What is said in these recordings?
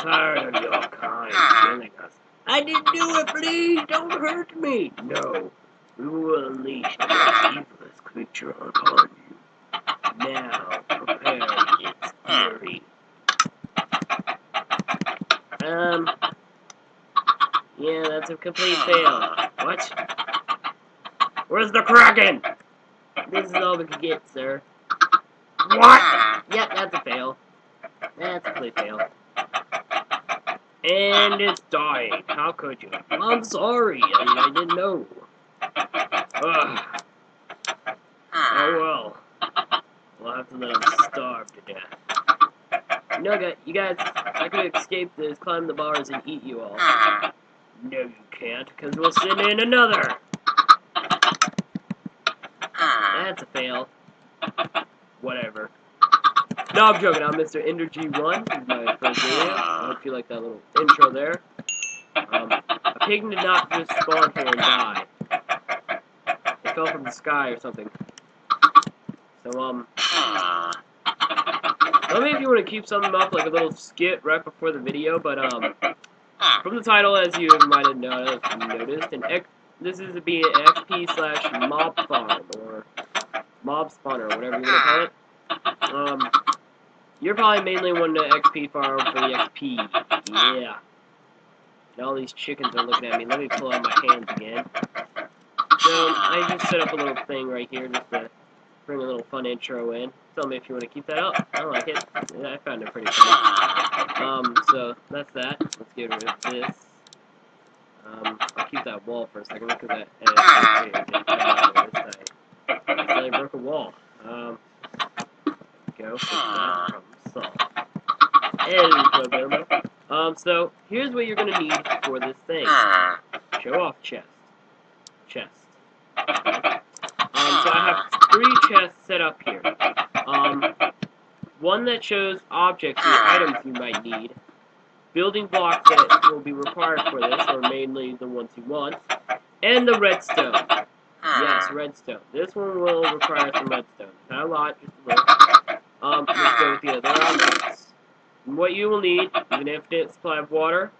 tired of your kind killing us. I didn't do it, please! Don't hurt me! No. We will unleash the most evilest creature upon you. Now, prepare its fury. Yeah, that's a complete fail. What? Where's the Kraken? This is all we can get, sir. What? Yep, that's a fail. That's a complete fail. And it's dying. How could you? I'm sorry. I didn't know. Ugh. Oh well. We'll have to let him starve to death. No, you guys, I could escape this, climb the bars, and eat you all. No, you can't, because we'll send in another. That's a fail. Whatever. No, I'm joking. I'm Mr. Energy1. This is my first video. I hope you like that little intro there. A pig did not just spawn here and die. It fell from the sky or something. So, tell me if you want to keep something up, like a little skit right before the video, but, from the title, as you might have noticed, this is be an XP/mob farm, or mob spawner, or whatever you want to call it. You're probably mainly wanting to XP farm for the XP. Yeah. And all these chickens are looking at me. Let me pull out my hands again. So, I just set up a little thing right here just to bring a little fun intro in. Tell me if you want to keep that up. I like it. Yeah, I found it pretty funny. So, that's that. Let's get rid of this. I'll keep that wall for a second. Look at that. I broke a wall. Go. Fix that. Problem solved. So, here's what you're going to need for this thing. Show off chest. Chest. Okay. So I have 3 chests set up here. One that shows objects or items you might need. Building blocks that will be required for this, or mainly the ones you want. And the redstone. Yes, redstone. This one will require some redstone. Not a lot, just a little. Let's go with the other objects. And what you will need is an infinite supply of water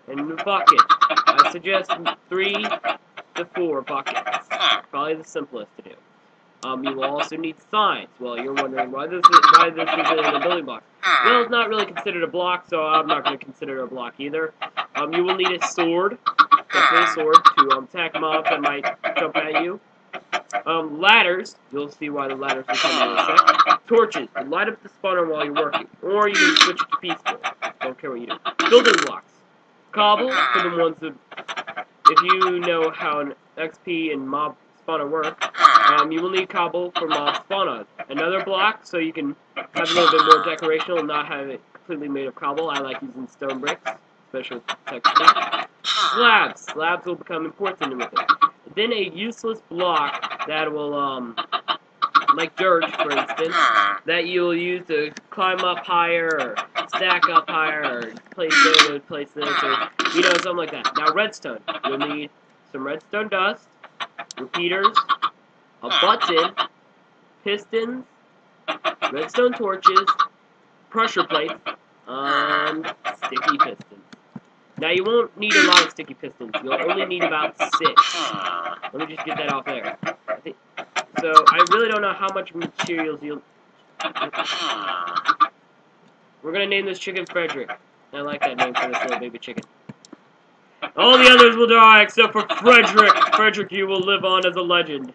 and a bucket. I suggest 3 to 4 buckets. Probably the simplest to do. You will also need signs. Well, you're wondering why this isn't in a building block. Well, it's not really considered a block, so I'm not going to consider it a block either. You will need a sword, definitely a sword, to attack mobs that might jump at you. Ladders, you'll see why the ladders will come in a sec. Torches, to light up the spawner while you're working, or you can switch to peaceful. Don't care what you do. Building blocks. Cobble, for the ones that, if you know how an XP and mob spawner work, you will need cobble for mob spawn. Another block, so you can have a little bit more decoration and not have it completely made of cobble. I like using stone bricks, especially with texture. Slabs. Slabs will become important with it. Then a useless block that will, like dirt, for instance, that you'll use to climb up higher, or stack up higher, or place this, or, you know, something like that. Now, redstone. You'll need some redstone dust, repeaters, a button, pistons, redstone torches, pressure plates, and sticky pistons. Now, you won't need a lot of sticky pistons. You'll only need about 6. Let me just get that off there. So, I really don't know how much materials you'll... We're going to name this chicken Frederick. I like that name for this little baby chicken. All the others will die except for Frederick. Frederick, you will live on as a legend.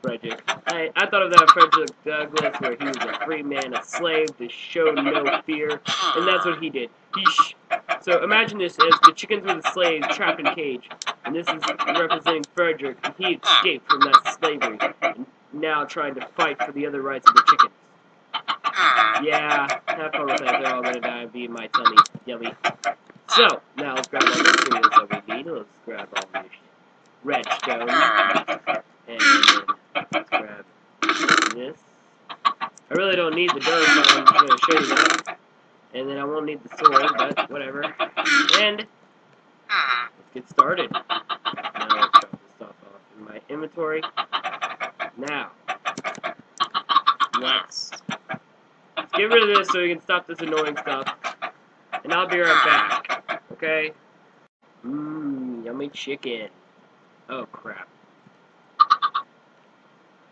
Frederick. I thought of that Frederick Douglass, where he was a free man, a slave, to show no fear, and that's what he did. So imagine this as the chickens were the slaves trapped in a cage, and this is representing Frederick. He escaped from that slavery, and now trying to fight for the other rights of the chickens. Yeah, have fun with that. They're all gonna die and be in my tummy. Yummy. So, now let's grab all the materials that we need. Let's grab all the redstone. And let's grab this. I really don't need the dirt, but I'm just going to show you that. And then I won't need the sword, but whatever. And let's get started. Now let's drop this stuff off in my inventory. Now, let's get rid of this so we can stop this annoying stuff. and I'll be right back. Okay? Yummy chicken. Oh crap.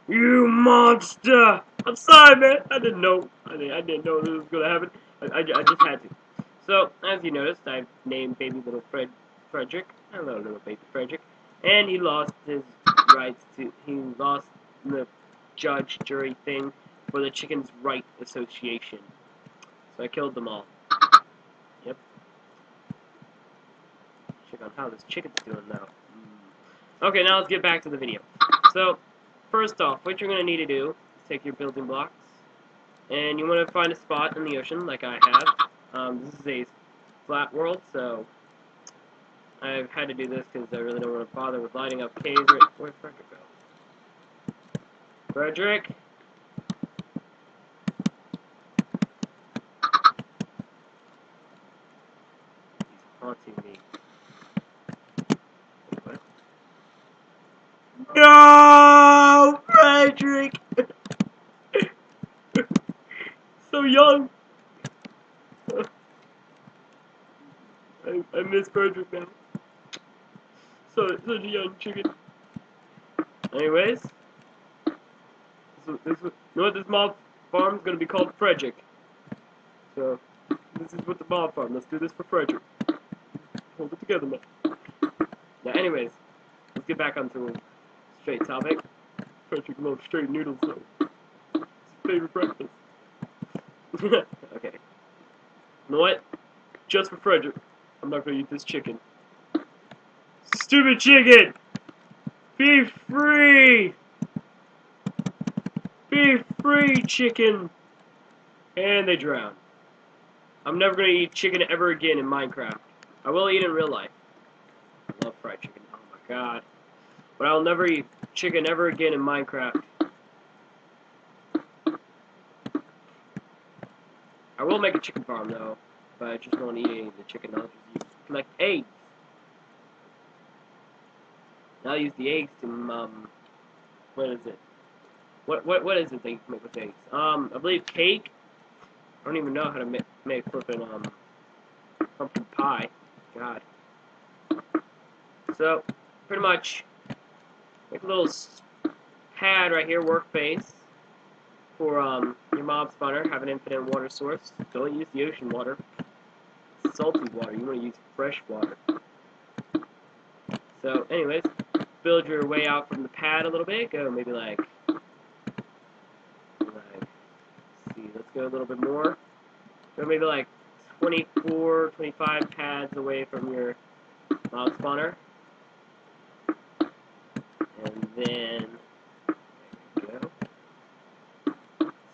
You monster! I'm sorry, man. I didn't know. I didn't know this was gonna happen. I just had to. So, as you noticed, I've named baby little Frederick. Hello, little baby Frederick. And he lost his rights to. He lost the judge jury thing for the Chickens' Right Association. So I killed them all. Yep. Check on how this chicken's doing now. Okay, now let's get back to the video. So, first off, what you're going to need to do is take your building blocks, and you want to find a spot in the ocean, like I have. This is a flat world, so I've had to do this because I really don't want to bother with lighting up caves. Where'd Frederick go? Frederick? He's haunting me. What? No! Frederick! So young! I miss Frederick now. Such a young chicken. Anyways, you know what, this mob farm is going to be called Frederick. So, this is what the mob farm. Let's do this for Frederick. Hold it together, man. Now, anyways, let's get back onto a straight topic. Frederick loves straight noodles, though. It's his favorite breakfast. Okay. You know what? Just for Frederick, I'm not going to eat this chicken. Stupid chicken! Be free! Be free, chicken! And they drown. I'm never going to eat chicken ever again in Minecraft. I will eat in real life. I love fried chicken. Oh my god. But I'll never eat chicken ever again in Minecraft. I will make a chicken farm though. But I just won't eat any of the chicken. I'll just collect eggs. And I'll use the eggs to, what is it? What is it they make with eggs? I believe cake. I don't even know how to make flipping, pumpkin pie. God. So, pretty much, make a little pad right here, workspace, for, your mob spawner. Have an infinite water source. Don't use the ocean water. It's salty water. You want to use fresh water. So, anyways, build your way out from the pad a little bit. Go maybe like let's go a little bit more. Go maybe like 24, 25 pads away from your mob spawner. And then, there we go.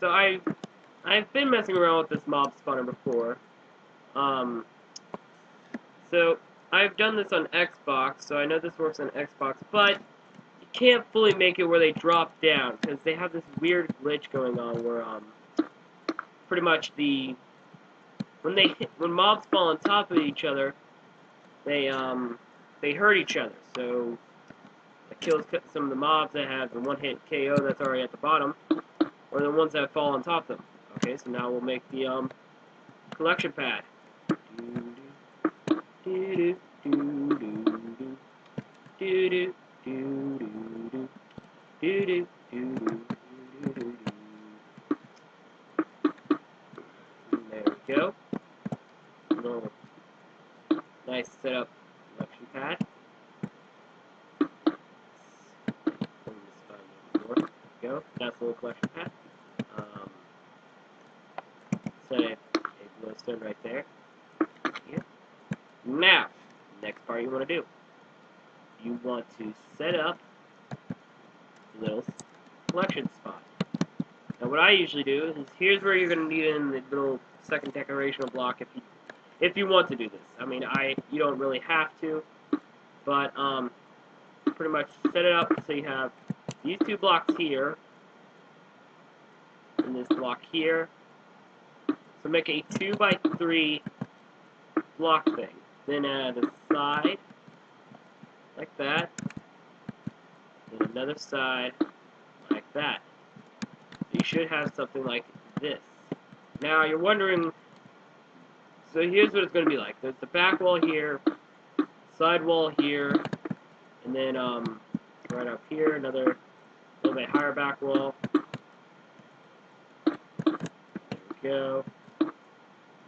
So I've been messing around with this mob spawner before. So I've done this on Xbox, so I know this works on Xbox, but you can't fully make it where they drop down, because they have this weird glitch going on where, pretty much when mobs fall on top of each other, they hurt each other. So it kills some of the mobs that have the one-hit KO that's already at the bottom, or the ones that fall on top of them. Okay, so now we'll make the collection pad. There we go. Little nice setup collection pad. There we go. Nice little collection pad. Set a glowstone right there. Here. Now, next part you want to do. You want to set up a little collection spot. Now what I usually do is, here's where you're going to need in the little second decorational block if you want to do this. I mean, you don't really have to, but pretty much set it up so you have these two blocks here and this block here. So make a 2x3 block thing. Then add a side like that, and another side like that. So you should have something like this. Now you're wondering, So here's what it's going to be like. There's the back wall here, side wall here, and then right up here, another little bit higher back wall. There we go.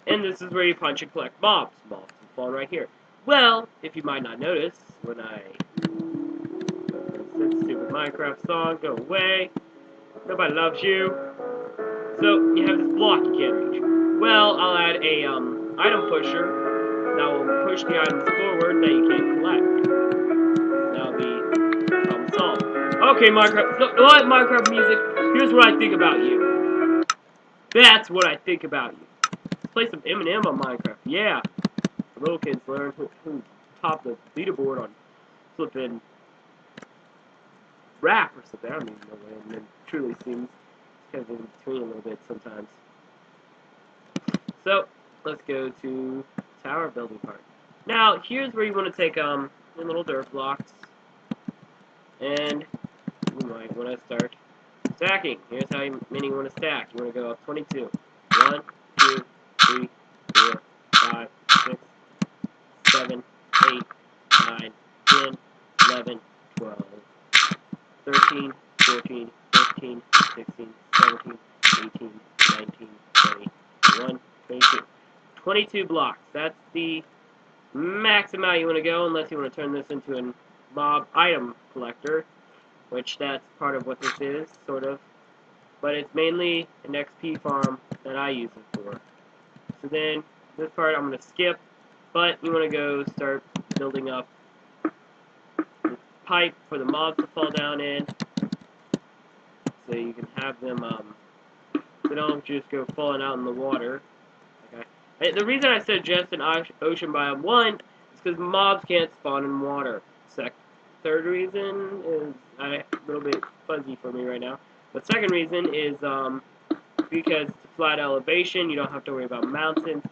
And this is where you punch and collect mobs. Mobs will spawn right here. Well, if you might not notice, when I this stupid Minecraft song, go away. Nobody loves you. So you have this block you can't reach. Well, I'll add a item pusher that will push the items forward that you can't collect. That'll be problem solved. Okay, Minecraft. So, what Minecraft music? Here's what I think about you. That's what I think about you. Let's play some Eminem on Minecraft. Yeah. The little kids learn who top the leaderboard on flipping rap or something. I don't even know what it truly seems. Kind of in between a little bit sometimes. So let's go to tower building part. Now here's where you want to take your little dirt blocks, and you might want to start stacking. Here's how many you want to stack. You want to go up 22. 1, 2, 3, 4, 5, 6, 7, 8, 9, 10, 11, 12, 13, 14, 15, 16, 17, 18, 19, 20, 21, 22. 22 blocks. That's the max amount you want to go, unless you want to turn this into a mob item collector, which that's part of what this is, sort of. But it's mainly an XP farm that I use it for. So then, this part I'm going to skip, but you want to go start building up the pipe for the mobs to fall down in, so you can have them, they don't just go falling out in the water. Okay. The reason I suggest an ocean biome, one, is because mobs can't spawn in water. Third reason is a little bit fuzzy for me right now. But second reason is because it's a flat elevation, you don't have to worry about mountains.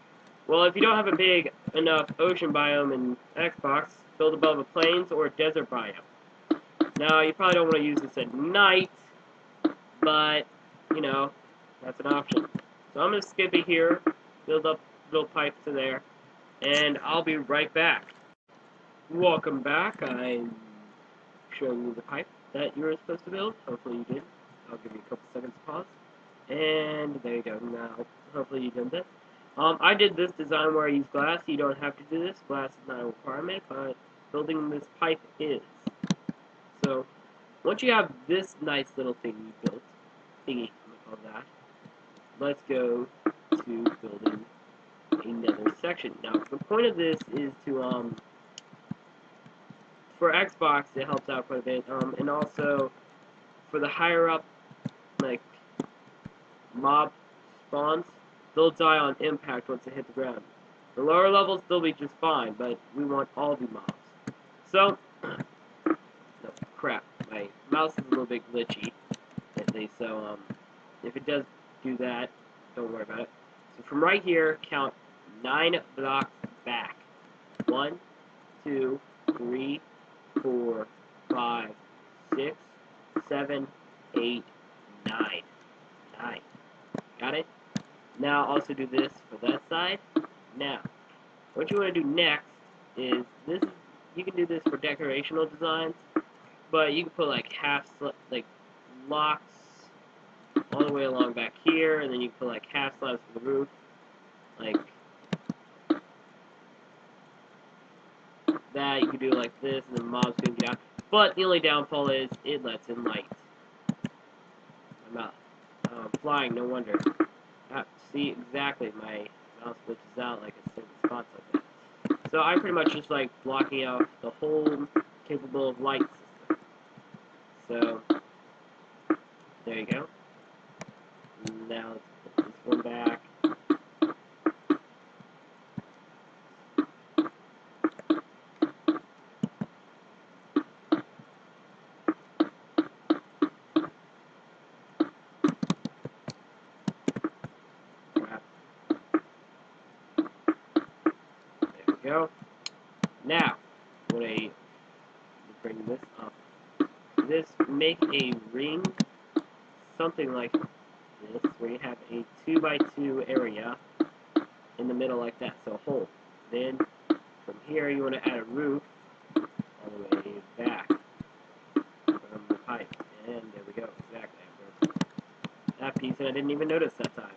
Well, if you don't have a big enough ocean biome in Xbox, build above a plains or a desert biome. Now, you probably don't want to use this at night, but, you know, that's an option. So I'm going to skip it here, build up little pipes to there, and I'll be right back. Welcome back. I'm showing you the pipe that you were supposed to build. Hopefully you did. I'll give you a couple seconds to pause. And there you go. Now, hopefully you did this. I did this design where I use glass. You don't have to do this. Glass is not a requirement, but building this pipe is. So, once you have this nice little thing you built, thingy, I'm gonna call that, let's go to building another section. Now, the point of this is to, for Xbox, it helps out quite a bit, and also, for the higher up, like, mob spawns, they'll die on impact once they hit the ground. The lower levels, they'll be just fine, but we want all the mobs. So, no, crap, my mouse is a little bit glitchy lately, so, if it does do that, don't worry about it. So from right here, count 9 blocks back. 1, 2, 3, 4, 5, 6, 7, 8, 9. 9. Got it? Now also do this for that side. Now, what you want to do next is this. You can do this for decorational designs, but you can put like like blocks all the way along back here, and then you can put like half slabs for the roof, like that. You can do like this, and the mobs can get out. But the only downfall is it lets in light. I'm not flying, no wonder. See, exactly, my mouse glitches out like a certain spots like that. So I pretty much just like blocking out the whole capable of light system. So, there you go. Now let's put this one back. Go. Now, when I bring this up, make a ring, something like this, where you have a 2x2 area, in the middle like that, so a hole. Then from here you want to add a roof all the way back from the pipe, and there we go, exactly. That piece, and I didn't even notice that time.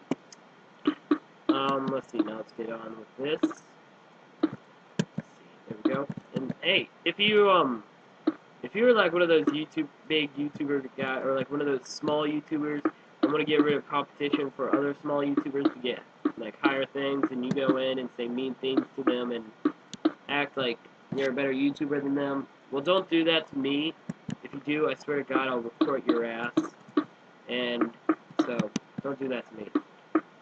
Let's see, now let's get on with this. Let's see, there we go. And hey, if you're like one of those big YouTuber guy, or like one of those small YouTubers, and want to get rid of competition for other small YouTubers to get like higher things, and you go in and say mean things to them and act like you're a better YouTuber than them, well, don't do that to me. If you do, I swear to God, I'll report your ass. And so, don't do that to me.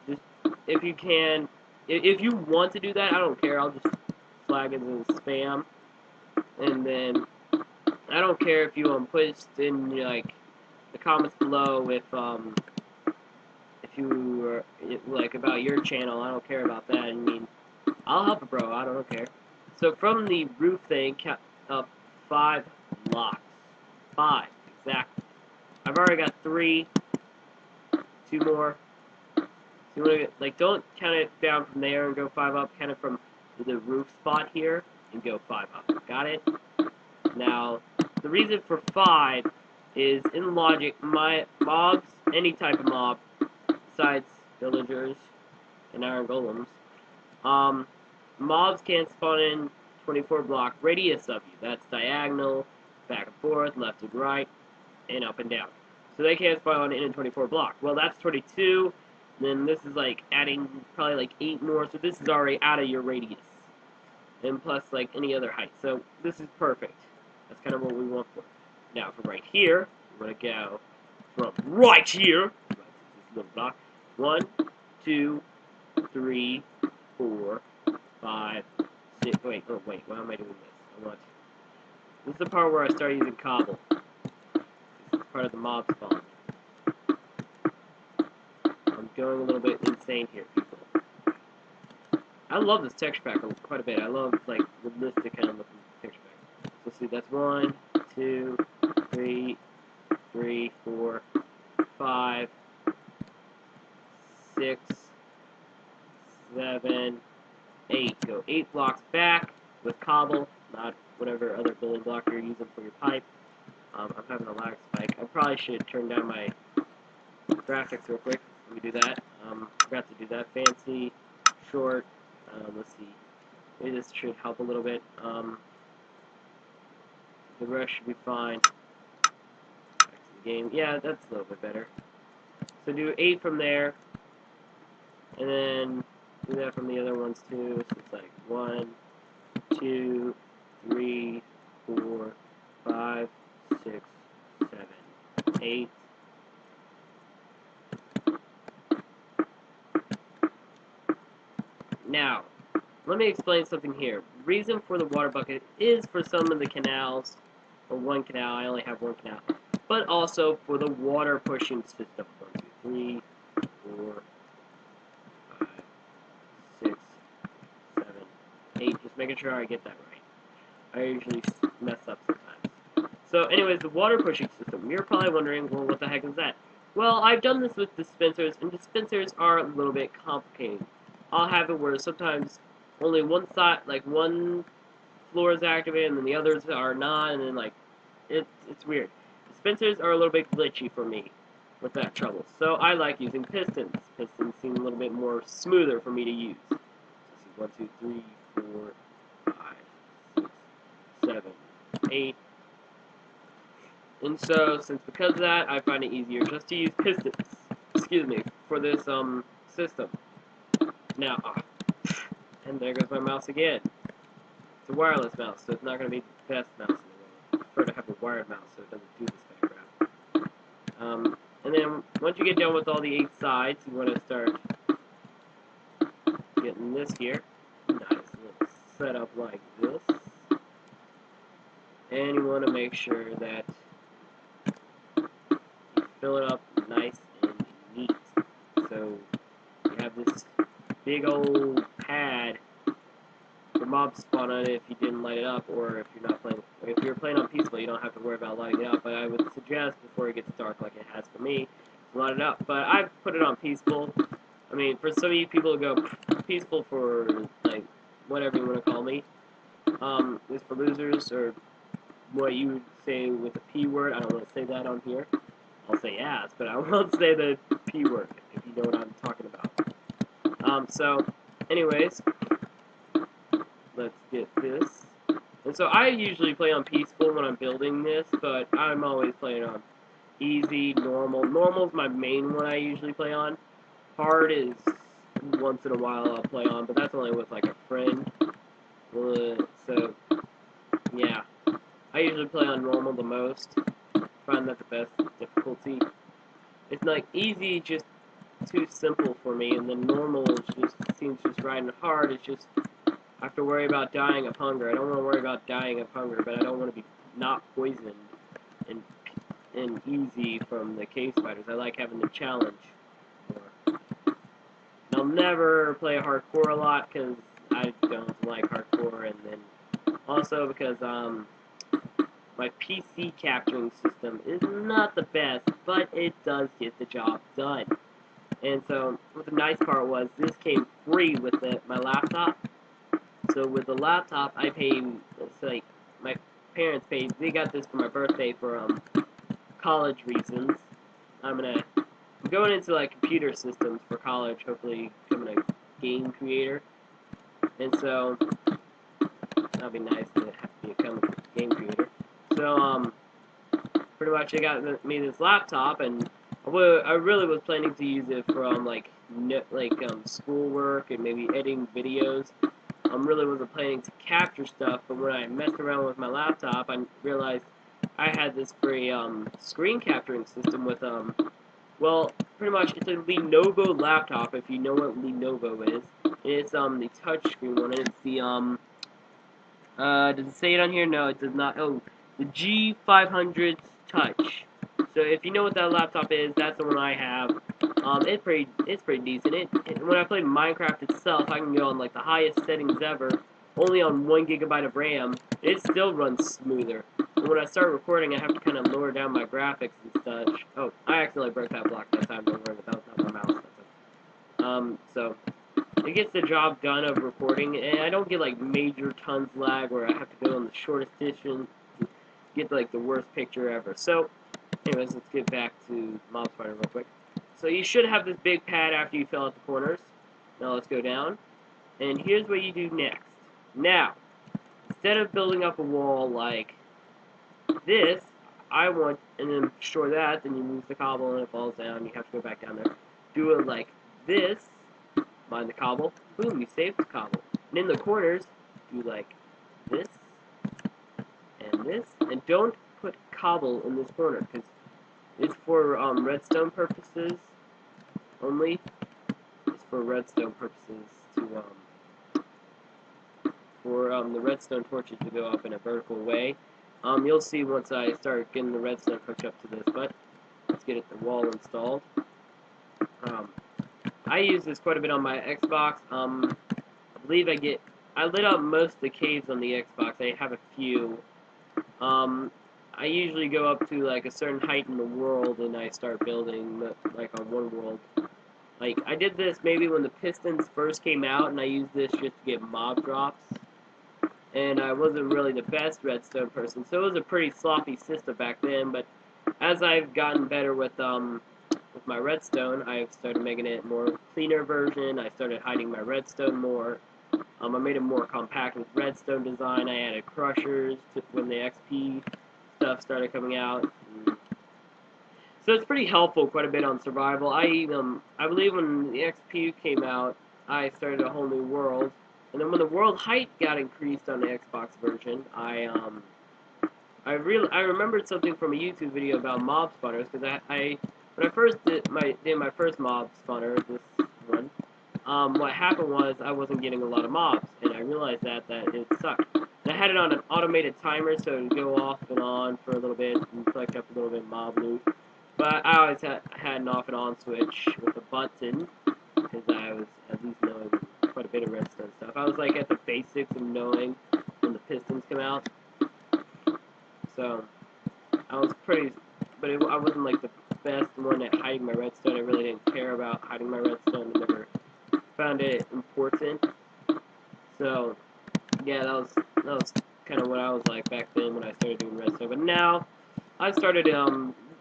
Just, if you can, if you want to do that, I don't care. I'll just flag it as spam. And then, I don't care if you post in like the comments below if you are like about your channel. I don't care about that. I mean, I'll help a bro. I don't care. So from the roof thing, count up 5 blocks. 5 exactly. I've already got 3. 2 more. So you want to like don't count it down from there and go 5 up. Count it from the roof spot here and go 5 up. Got it? Now the reason for 5 is in logic. My mobs, any type of mob, besides villagers and iron golems, mobs can't spawn in 24 block radius of you. That's diagonal, back and forth, left and right, and up and down. So they can't spawn in a 24 block. Well, that's 22. Then this is like adding probably like 8 more. So this is already out of your radius. And plus like any other height. So this is perfect. That's kind of what we want for. Now from right here, we're going to go from right here. This little block. 1, 2, 3, 4, 5, 6. Wait, why am I doing this? This is the part where I start using cobble. This is part of the mob spawn. I'm going a little bit insane here, people. I love this texture pack quite a bit. I love like realistic kind of looking texture pack. So see, that's 1, 2, 3, 4, 5, 6, 7, 8. Go 8 blocks back with cobble, not whatever other building block you're using for your pipe. I'm having a lag spike. I probably should turn down my graphics real quick. Let me do that. Forgot to do that. Fancy, short. Let's see. Maybe this should help a little bit. The rest should be fine. Back to the game. Yeah, that's a little bit better. So do 8 from there, and then do that from the other ones too. So it's like 1, 2, 3, 4, 5, 6, 7, 8. Now, let me explain something here. The reason for the water bucket is for some of the canals, or one canal, I only have one canal, but also for the water pushing system. 1, 2, 3, 4, 5, 6, 7, 8. Just making sure I get that right. I usually mess up sometimes. So anyways, the water pushing system. You're probably wondering, well, what the heck is that? Well, I've done this with dispensers, and dispensers are a little bit complicated. I'll have it where sometimes only one side, like one floor is activated, and then the others are not, and then like it's weird. Dispensers are a little bit glitchy for me with that trouble, so I like using pistons. Pistons seem a little bit more smoother for me to use. So see, 1, 2, 3, 4, 5, 6, 7, 8. And so, because of that, I find it easier just to use pistons, excuse me, for this system. Now, and there goes my mouse again. It's a wireless mouse, so it's not going to be the best mouse in the world. I prefer to have a wired mouse so it doesn't do this kind of crap. And then, once you get done with all the 8 sides, you want to start getting this here. Nice little setup like this. And you want to make sure that you fill it up nice and neat. So, you have this big old pad for mob spawn on it if you didn't light it up, or if you're not playing. If you're playing on peaceful, you don't have to worry about lighting it up. But I would suggest before it gets dark, like it has for me, to light it up. But I've put it on peaceful. I mean, for some of you people who go peaceful for, like, whatever you want to call me, is for losers, or what you would say with the P word. I don't want to say that on here. I'll say ass, but I won't say the P word, if you know what I'm talking about. So, anyways, let's get this. And so I usually play on peaceful when I'm building this, but I'm always playing on easy, normal. Normal's my main one I usually play on. Hard is once in a while I'll play on, but that's only with like a friend. So, yeah. I usually play on normal the most. Find that the best difficulty. It's like easy, just too simple for me, and then normal just seems just right, and hard is just I have to worry about dying of hunger. I don't want to worry about dying of hunger, but I don't want to be not poisoned and easy from the cave spiders. I like having the challenge more. I'll never play hardcore a lot because I don't like hardcore, and then also because my PC capturing system is not the best, but it does get the job done. And so what the nice part was, this came free with my laptop. So with the laptop, I paid, it's like, my parents paid, they got this for my birthday for college reasons. I'm going into like computer systems for college, hopefully becoming a game creator. And so that'll be nice to become a game creator. So pretty much they got me this laptop, and I really was planning to use it for schoolwork and maybe editing videos. Really wasn't planning to capture stuff, but when I messed around with my laptop, I realized I had this free screen capturing system with well, pretty much it's a Lenovo laptop, if you know what Lenovo is. And it's the touchscreen one, and it's the does it say it on here? No, it does not. Oh, the G500 Touch. So if you know what that laptop is, that's the one I have. It's pretty decent. When I play Minecraft itself, I can go on like the highest settings ever, only on 1 GB of RAM. It still runs smoother. And when I start recording, I have to kind of lower down my graphics and such. Oh, I accidentally broke that block that time. Don't worry, that was not my mouse. So it gets the job done of recording, and I don't get like major tons lag where I have to go on the shortest distance to get like the worst picture ever. So, anyways, let's get back to Mob Spider real quick. So you should have this big pad after you fill out the corners. Now let's go down, and here's what you do next. Now, instead of building up a wall like this, and then destroy that, then you lose the cobble and it falls down, you have to go back down there. Do it like this. Mine the cobble, boom, you saved the cobble. And in the corners, do like this, and don't put cobble in this corner, because it's for redstone purposes only. It's for redstone purposes for the redstone torches to go up in a vertical way. You'll see once I start getting the redstone hooked up to this, but let's get the wall installed. I use this quite a bit on my Xbox. I believe I lit up most of the caves on the Xbox. I have a few. I usually go up to like a certain height in the world and I start building like on one world. Like I did this maybe when the Pistons first came out, and I used this just to get mob drops. And I wasn't really the best redstone person, so it was a pretty sloppy system back then. But as I've gotten better with my redstone, I've started making it more cleaner version. I started hiding my redstone more. I made it more compact with redstone design. I added crushers when the XP stuff started coming out. So it's pretty helpful quite a bit on survival. I believe when the XP came out, I started a whole new world. And then when the world height got increased on the Xbox version, I remembered something from a YouTube video about mob spawners, because when I first did my first mob spawner, this one, what happened was I wasn't getting a lot of mobs, and I realized that it sucked. And I had it on an automated timer, so it would go off and on for a little bit and collect up a little bit of mob loot. But I always had an off and on switch with a button, because I was at least knowing quite a bit of redstone stuff. I was like at the basics of knowing when the pistons come out. So I was pretty, but I wasn't like best one at hiding my redstone. I really didn't care about hiding my redstone. I never found it important. So, yeah, that was kind of what I was like back then when I started doing redstone. But now, I started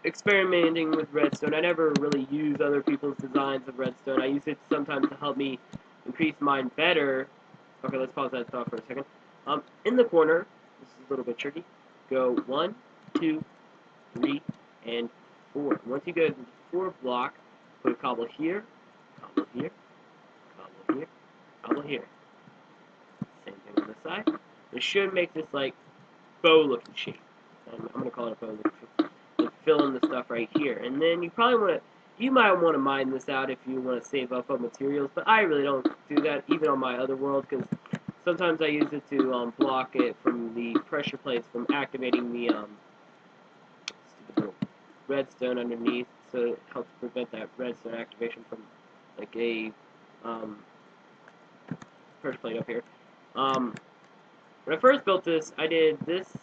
experimenting with redstone. I never really used other people's designs of redstone. I use it sometimes to help me increase mine better. Okay, let's pause that thought for a second. In the corner, this is a little bit tricky. Go 1, 2, 3, and 4. Once you go to the 4th block, put a cobble here, cobble here, cobble here, cobble here. Same thing on this side. It should make this like bow-looking shape. I'm gonna call it a bow-looking shape. And fill in the stuff right here, and then you might want to mine this out if you want to save up on materials. But I really don't do that, even on my other world, because sometimes I use it to block it from the pressure plates from activating the stupid little redstone underneath, so it helps prevent that redstone activation from like a pressure plate up here. When I first built this, I did this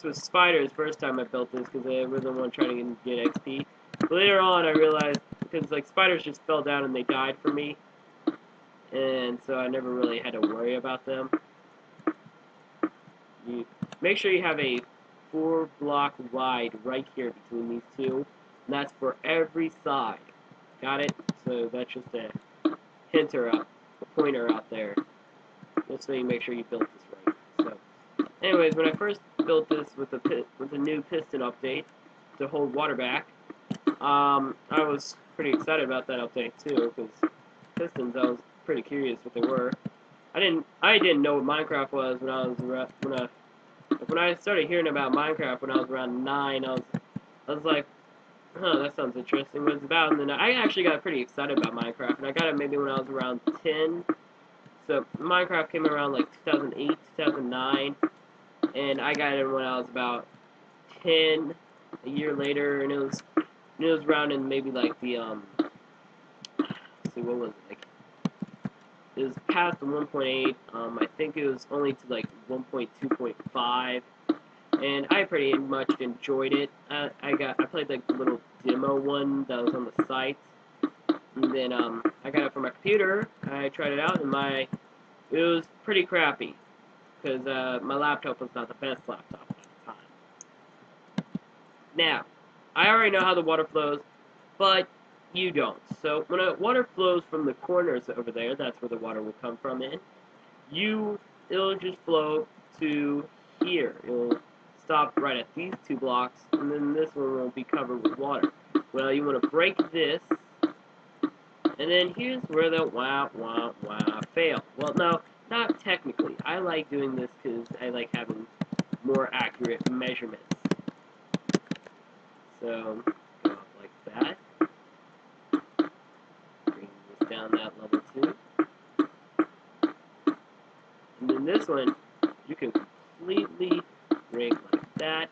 with spiders first time I built this because I really wanted to try to get XP. But later on, I realized because like spiders just fell down and they died for me, and so I never really had to worry about them. You make sure you have a 4-block wide right here between these two, and that's for every side. Got it? So that's just a pointer out there, just so you make sure you built this right. So, anyways, when I first built this with the new piston update to hold water back, I was pretty excited about that update too, because pistons, I was pretty curious what they were. I didn't know what Minecraft was when I started hearing about Minecraft when I was around 9. I was like, huh, that sounds interesting. What it's about, and then I actually got pretty excited about Minecraft, and I got it maybe when I was around 10. So Minecraft came around like 2008, 2009, and I got it when I was about 10. A year later, and it was around in maybe like the let's see, what was it, like? It was past the 1.8. I think it was only to like 1.2.5, and I pretty much enjoyed it. I played like the little demo one that was on the site, and then I got it for my computer. I tried it out, and it was pretty crappy because my laptop was not the best laptop at the time. Now, I already know how the water flows, but you don't. So when water flows from the corners over there, that's where the water will come from it'll just flow to here. It'll stop right at these 2 blocks, and then this one will be covered with water. Well, you want to break this, and then here's where the wah fail. Well, no, not technically. I like doing this because I like having more accurate measurements. So, go up like that. Bring this down that level too. And then this one, you can completely break like that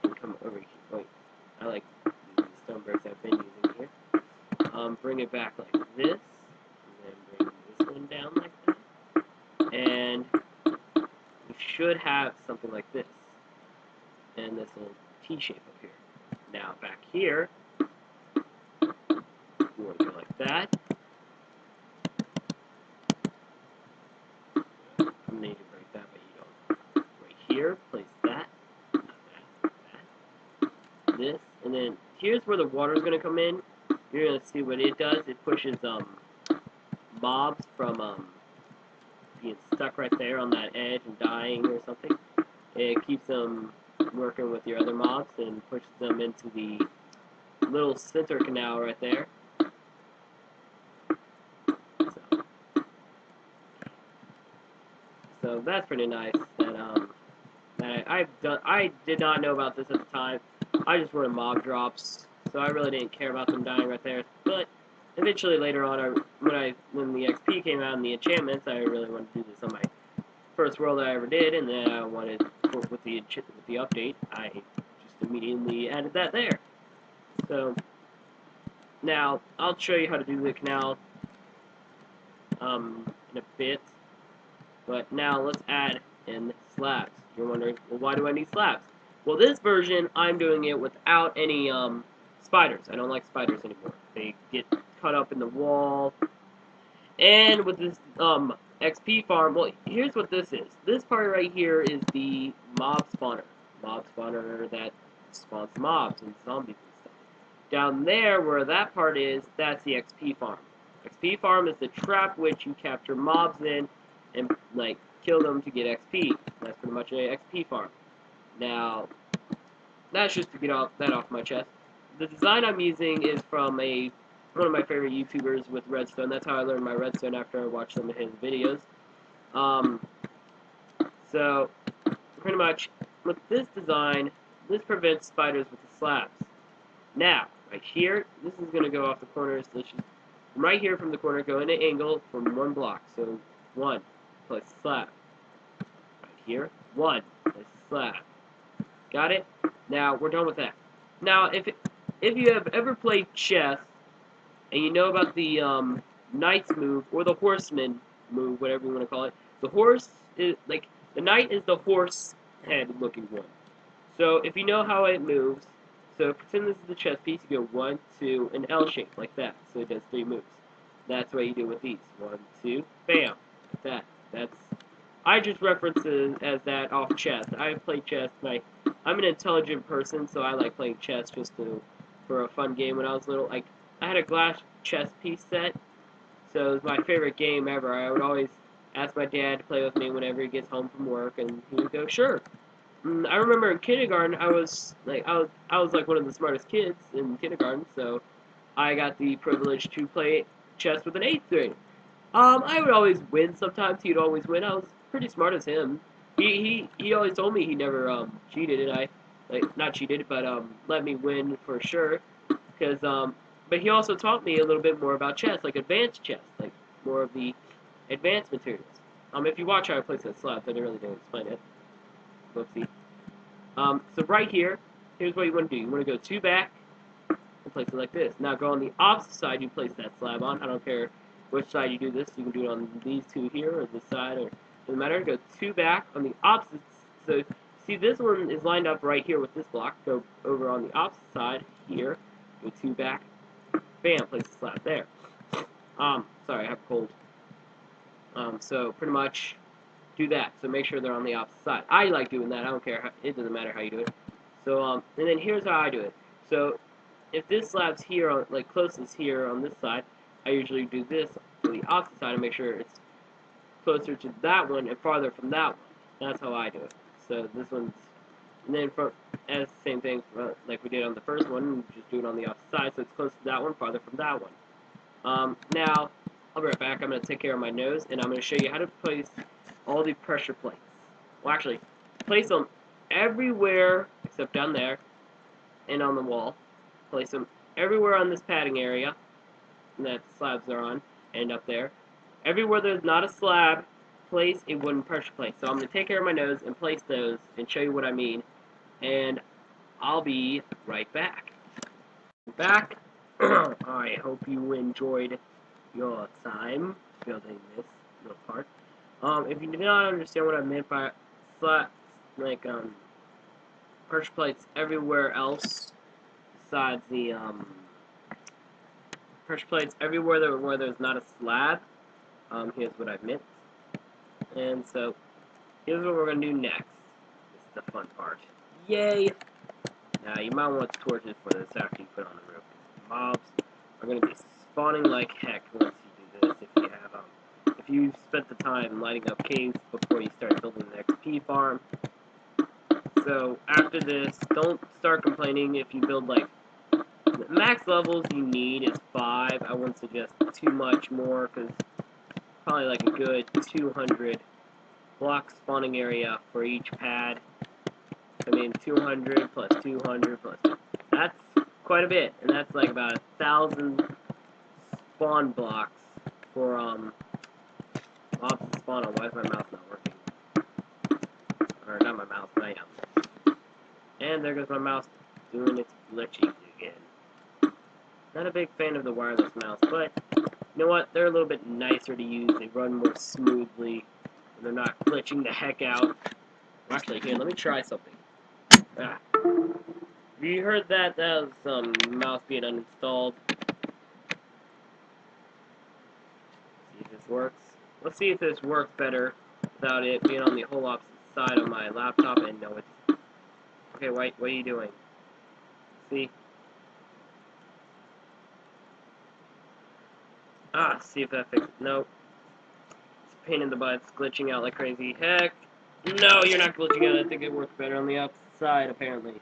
and come over here. Wait, I like using the stone bricks I've been using here. Bring it back like this, and then bring this one down like that. And you should have something like this. And this little T shape up here. Now back here, you want to go like that. You need to break that, but you don't. Right here, place that, that, this, and then here's where the water is going to come in. You're going to see what it does. It pushes mobs from being stuck right there on that edge and dying or something. It keeps them working with your other mobs and pushes them into the little center canal right there. So that's pretty nice. I did not know about this at the time. I just wanted mob drops, so I really didn't care about them dying right there. But eventually, later on, when the XP came out and the enchantments, I really wanted to do this on my first world I ever did, and then I wanted with the update, I just immediately added that there. So now I'll show you how to do the canal in a bit. But now let's add in slabs. You're wondering, well, why do I need slabs? Well, this version, I'm doing it without any spiders. I don't like spiders anymore. They get cut up in the wall. And with this XpFarm, well, here's what this is. This part right here is the mob spawner. Mob spawner that spawns mobs and zombies and stuff. Down there, where that part is, that's the XpFarm. XpFarm is the trap which you capture mobs in and, like, kill them to get XP. That's pretty much a XpFarm. Now, that's just to get that off my chest. The design I'm using is from one of my favorite YouTubers with redstone. That's how I learned my redstone, after I watched some of his videos. So, pretty much, with this design, this prevents spiders with the slabs. Now, right here, this is going to go off the corners. Let's just, right here from the corner, go in an angle from one block. So, 1, place a slab. Right here, 1, place a slab. Got it? Now, we're done with that. Now, if you have ever played chess, and you know about the knight's move, or the horseman move, whatever you want to call it, the horse is, like, the knight is the horse head looking one. So, if you know how it moves, so pretend this is the chess piece, you go 1, 2, an L shape, like that. So it does 3 moves. That's what you do with these. 1, 2, bam, like that. I just reference it as that off chess. I play chess, and I'm an intelligent person, so I like playing chess just for a fun game. When I was little, like, I had a glass chess piece set, so it was my favorite game ever. I would always ask my dad to play with me whenever he gets home from work, and he would go, sure. And I remember in kindergarten, I was like one of the smartest kids in kindergarten, so I got the privilege to play chess with an 8th grader. I would always win sometimes. He'd always win. I was pretty smart as him. He always told me he never cheated, and I, like, not cheated, but let me win for sure. Because but he also taught me a little bit more about chess, like advanced chess, like more of the advanced materials. If you watch how I place that slabs, I really didn't explain it. Whoopsie. So right here, here's what you want to do. You want to go 2 back and place it like this. Now go on the opposite side you place that slab on. I don't care which side you do this. You can do it on these 2 here or this side, or doesn't matter. Go 2 back on the opposite. So see, this one is lined up right here with this block. Go over on the opposite side here. Go 2 back. Bam, place the slab there. Sorry, I have a cold. So pretty much do that. So make sure they're on the opposite side. I like doing that. I don't care. It doesn't matter how you do it. So and then here's how I do it. So if this slab's here, like closest here on this side, I usually do this to the opposite side and make sure it's closer to that one and farther from that one. That's how I do it. So this one's, and then as the same thing like we did on the first one, just do it on the opposite side, so it's close to that one, farther from that one. Now, I'll be right back. I'm going to take care of my nose, and I'm going to show you how to place all the pressure plates. Well, actually, place them everywhere except down there and on the wall. Place them everywhere on this padding area that slabs are on, and up there. Everywhere there's not a slab, place a wooden pressure plate. So I'm going to take care of my nose and place those and show you what I mean. And I'll be right back. Back. I hope you enjoyed your time building this little part. If you do not understand what I meant by like pressure plates everywhere else besides the pressure plates everywhere where there's not a slab, here's what I meant. And so here's what we're gonna do next. This is the fun part. Yay! Now you might want torches for this after you put on the roof. Mobs are gonna be spawning like heck once you do this. If you spent the time lighting up caves before you start building the XpFarm. So after this, don't start complaining if you build like the max levels you need is 5. I wouldn't suggest too much more because probably like a good 200 block spawning area for each pad. I mean 200 plus 200 plus 200. That's quite a bit, and that's like about 1,000 spawn blocks for mobs to spawn on. Why is my mouse not working? Or not my mouse, my and there goes my mouse doing its glitching again. Not a big fan of the wireless mouse, but you know what? They're a little bit nicer to use. They run more smoothly, and they're not glitching the heck out. Actually, here, let me try something. Ah. Have you heard that? That was some mouse being uninstalled. See if this works. Let's see if this works better without it being on the whole opposite side of my laptop. And no, it's... Okay, what are you doing? See? See if that fixes it. Nope. It's a pain in the butt. It's glitching out like crazy. Heck! No, you're not glitching out. I think it works better on the opposite side, apparently.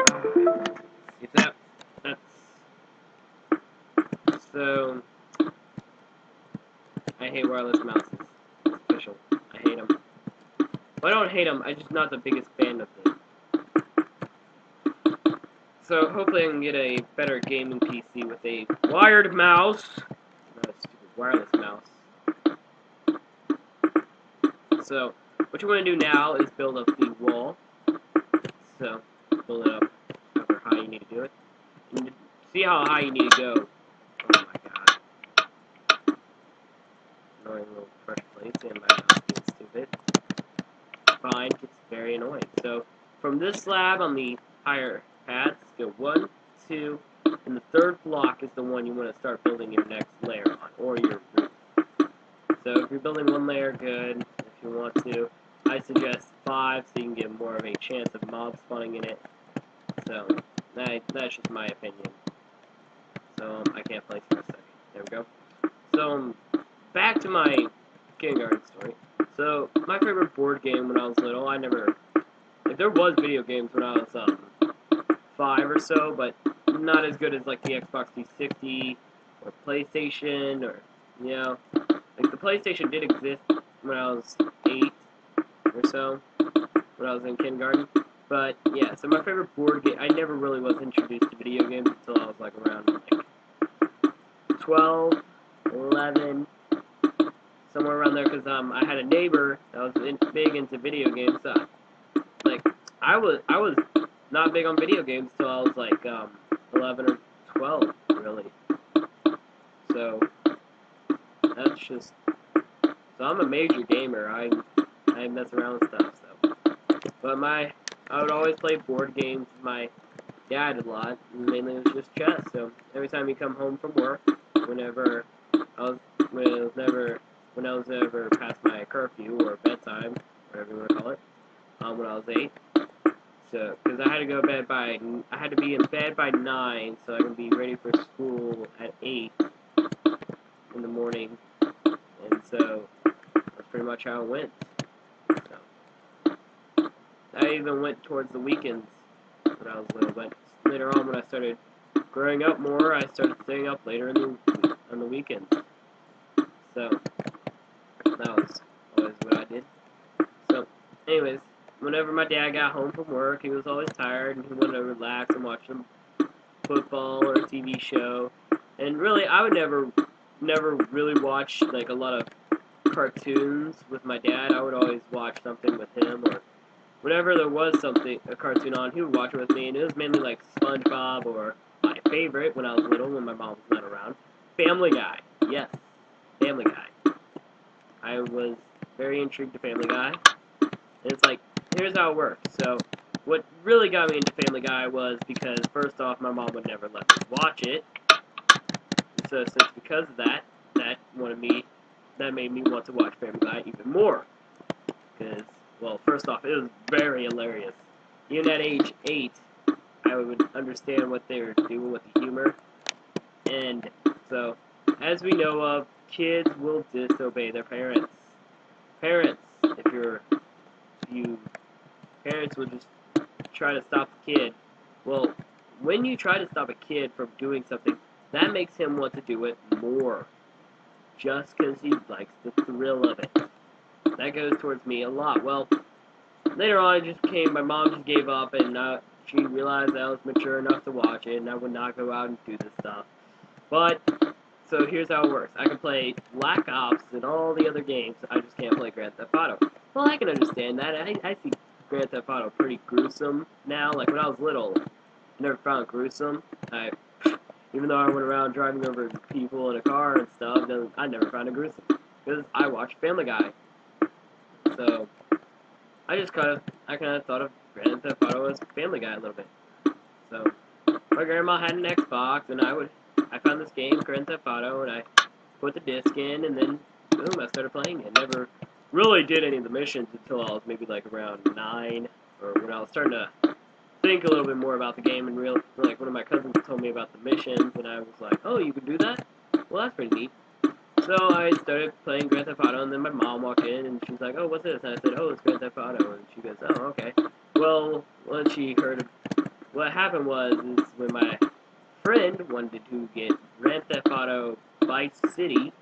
See if that's... So... I hate wireless mouses. It's official. I hate them. Well, I don't hate them. I'm just not the biggest fan of them. So hopefully I can get a better gaming PC with a wired mouse. Not a stupid wireless mouse. So what you want to do now is build up the wall. So build it up however high you need to do it. And see how high you need to go. Oh my god. Annoying little pressure plates and my mouse being stupid. Fine, it's very annoying. So from this slab on the higher paths, go 1, 2, and the third block is the one you want to start building your next layer on, or your roof. So if you're building one layer, good. If you want to, I suggest 5 so you can get more of a chance of mob spawning in it. So that's just my opinion. So I can't place for a second. There we go. So back to my kindergarten story. So my favorite board game when I was little, like there was video games when I was 5 or so, but not as good as like the Xbox 360 or PlayStation or, you know, like the PlayStation did exist when I was 8 or so, when I was in kindergarten. But yeah, so my favorite board game, I never really was introduced to video games until I was like around like 12, 11, somewhere around there, because I had a neighbor that was big into video games. So, like I was not big on video games till I was like 11 or 12, really. So that's just, so I'm a major gamer. I mess around with stuff. So, but I would always play board games with my dad a lot. Mainly it was just chess. So every time you come home from work, whenever when I was ever past my curfew or bedtime, whatever you want to call it, when I was 8. So, because I had to be in bed by 9, so I can be ready for school at 8 in the morning. And so that's pretty much how it went. So, I even went towards the weekends when I was little, but later on when I started growing up more, I started staying up later on the weekends. So that was always what I did. So, anyways, whenever my dad got home from work, he was always tired and he wanted to relax and watch some football or a TV show. And really, I would never really watch like a lot of cartoons with my dad. I would always watch something with him, or whenever there was a cartoon on, he would watch it with me, and it was mainly like SpongeBob, or my favorite when I was little, when my mom was not around, Family Guy. Yes, Family Guy. I was very intrigued to Family Guy. And it's like, here's how it works. So, what really got me into Family Guy was because, first off, my mom would never let me watch it. And so, since because of that, that made me want to watch Family Guy even more. Because, well, first off, it was very hilarious. Even at age 8, I would understand what they were doing with the humor. And so, as we know of, kids will disobey their parents. Parents, parents will just try to stop the kid. Well, when you try to stop a kid from doing something, that makes him want to do it more. Just because he likes the thrill of it. That goes towards me a lot. Well, later on, my mom just gave up, and she realized I was mature enough to watch it, and I would not go out and do this stuff. But, so here's how it works. I can play Black Ops and all the other games. I just can't play Grand Theft Auto. Well, I can understand that. I see Grand Theft Auto pretty gruesome now. Like, when I was little, I never found it gruesome. Even though I went around driving over people in a car and stuff, I never found it gruesome. Because I watched Family Guy. So, I I kind of thought of Grand Theft Auto as Family Guy a little bit. So, my grandma had an Xbox, and I found this game, Grand Theft Auto, and I put the disc in, and then, boom, I started playing it. Never really did any of the missions until I was maybe like around 9, or when I was starting to think a little bit more about the game, and like one of my cousins told me about the missions, and I was like, oh, you can do that? Well, that's pretty neat. So I started playing Grand Theft Auto, and then my mom walked in, and she was like, oh, what's this? And I said, oh, it's Grand Theft Auto, and she goes, oh, okay. Well, once she heard, what happened was, is when my friend wanted to get Grand Theft Auto Vice City,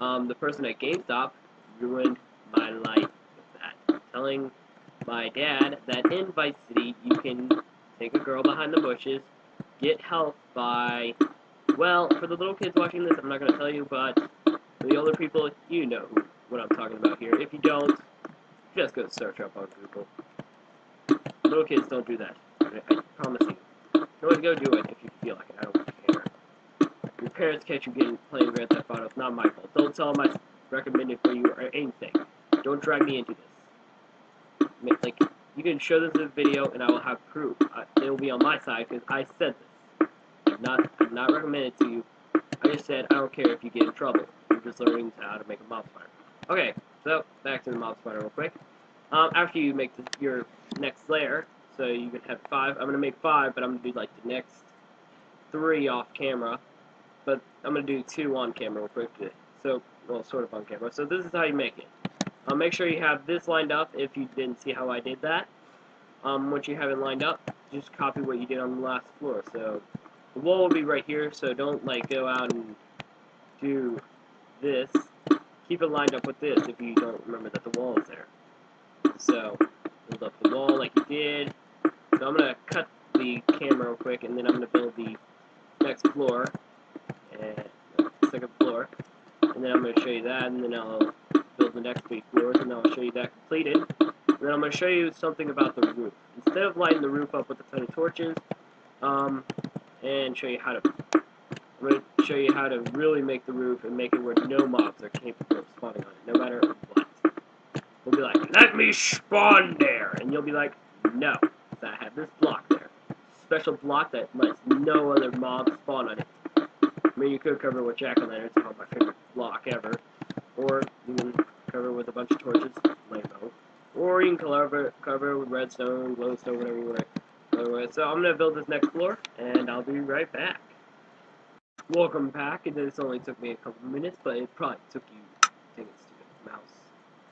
the person at GameStop ruined my life with that, telling my dad that in Vice City you can take a girl behind the bushes, get health by, well, for the little kids watching this, I'm not going to tell you, but for the older people, you know what I'm talking about here. If you don't, just go search up on Google. Little kids don't do that. I promise you. Go and go do it if you feel like it. I don't care. Your parents catch you playing Grand Theft Auto. It's not my fault. Don't tell them I recommended for you or anything. Don't drag me into this. Like, you can show this in a video, and I will have proof. It will be on my side because I said this. I'm not recommended to you. I just said I don't care if you get in trouble. You're just learning how to make a mob spider. Okay, so back to the mob spider real quick. After you make your next layer, so you can have 5. I'm gonna make 5, but I'm gonna do like the next 3 off camera. But I'm gonna do 2 on camera real quick. So, well, sort of on camera. So this is how you make it. Make sure you have this lined up if you didn't see how I did that. Once you have it lined up, just copy what you did on the last floor. So the wall will be right here, so don't like go out and do this. Keep it lined up with this if you don't remember that the wall is there. So build up the wall like you did. So I'm gonna cut the camera real quick, and then I'm gonna build the next floor, and second floor, and then I'm gonna show you that, and then I'll build the next 3 floors, and I'll show you that completed. And then I'm gonna show you something about the roof. Instead of lighting the roof up with a ton of torches, and show you how to. I'm going to show you how to really make the roof and make it where no mobs are capable of spawning on it, no matter what. We'll be like, let me spawn there! And you'll be like, no, I have this block there. Special block that lets no other mobs spawn on it. I mean, you could cover it with jack-o'-lanterns, it's my favorite block ever. Or you can cover it with a bunch of torches, rainbow. Or you can cover it with redstone, glowstone, whatever you want to cover with. So I'm going to build this next floor, and I'll be right back. Welcome back, and this only took me a couple minutes, but it probably took you, dang it, stupid mouse.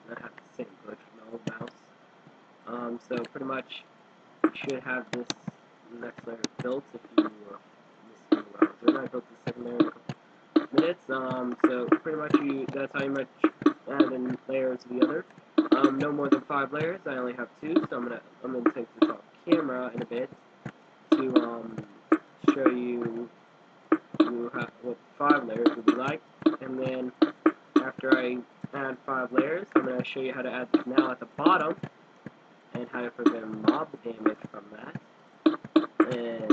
I have the same glitch with my old mouse. So pretty much, you should have this next layer built if you were missing what I was doing. I built the second layer in a couple minutes, so pretty much that's how you much add in layers to the other. No more than 5 layers, I only have 2, so I'm gonna take this off camera in a bit to, show you what 5 layers would be like, and then after I add 5 layers, I'm going to show you how to add the canal at the bottom, and how to prevent mob damage from that, and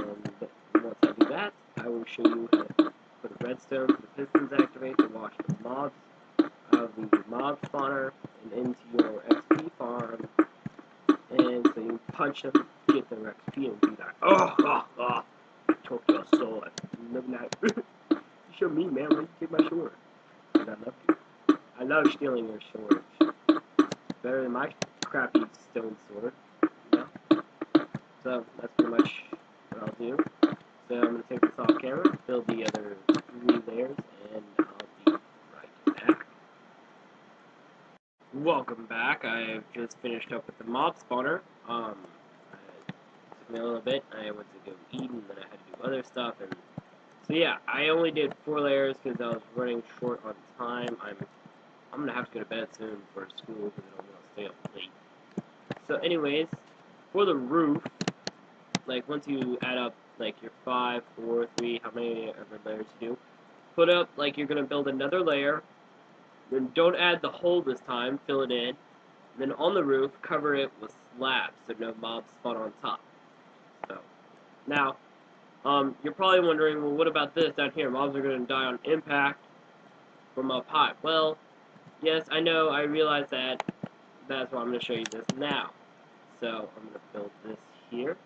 once I do that, I will show you how to put a redstone for the pistons activate to wash the mobs out of the mob spawner and into your XP farm, and so you punch them, get their XP, and be like, oh, I took your sword. Look like, show me, man, why you take my sword? Because I love you. I love stealing your sword. Better than my crappy stone sword, you know? So, that's pretty much what I'll do. So, I'm going to take this off camera, build the other 3 layers, and I'll be right back. Welcome back. I've just finished up with the mob spawner. It took me a little bit. I went to go eat, and then I had to do other stuff, and so yeah, I only did 4 layers because I was running short on time. I'm gonna have to go to bed soon for school because I don't want to stay up late. So anyways, for the roof, like once you add up like your 5, 4, 3, how many other layers you do, put up like you're gonna build another layer. Then don't add the hole this time, fill it in. Then on the roof, cover it with slabs so no mobs spawn on top. So now. You're probably wondering, well, what about this down here? Mobs are going to die on impact from up high. Well, yes, I know, I realize that. That's why I'm going to show you this now. So I'm going to build this here.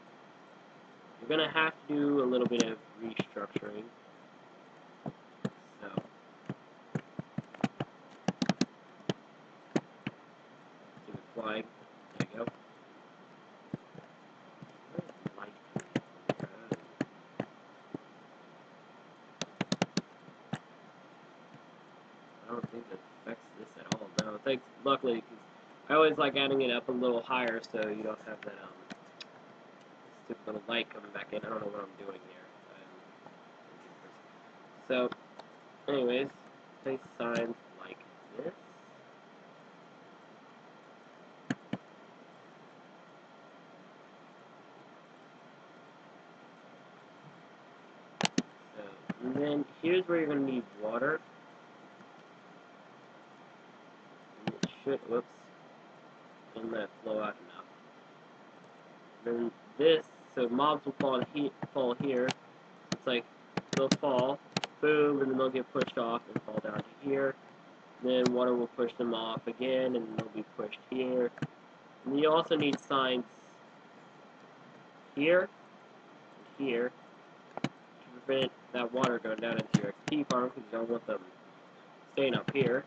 You're going to have to do a little bit of restructuring. So keep it flying. There you go. Light. I don't think that affects this at all. No, thanks. Luckily, because I always like adding it up a little higher so you don't have that stupid little light coming back in. I don't know what I'm doing here. So, anyways, place signs like this. So, and then here's where you're going to need water. And it should, whoops, and let it flow out enough. Then this, so mobs will fall here. It's like they'll fall, boom, and then they'll get pushed off and fall down to here. Then water will push them off again, and they'll be pushed here. And you also need signs here and here to prevent that water going down into your XpFarm because you don't want them staying up here.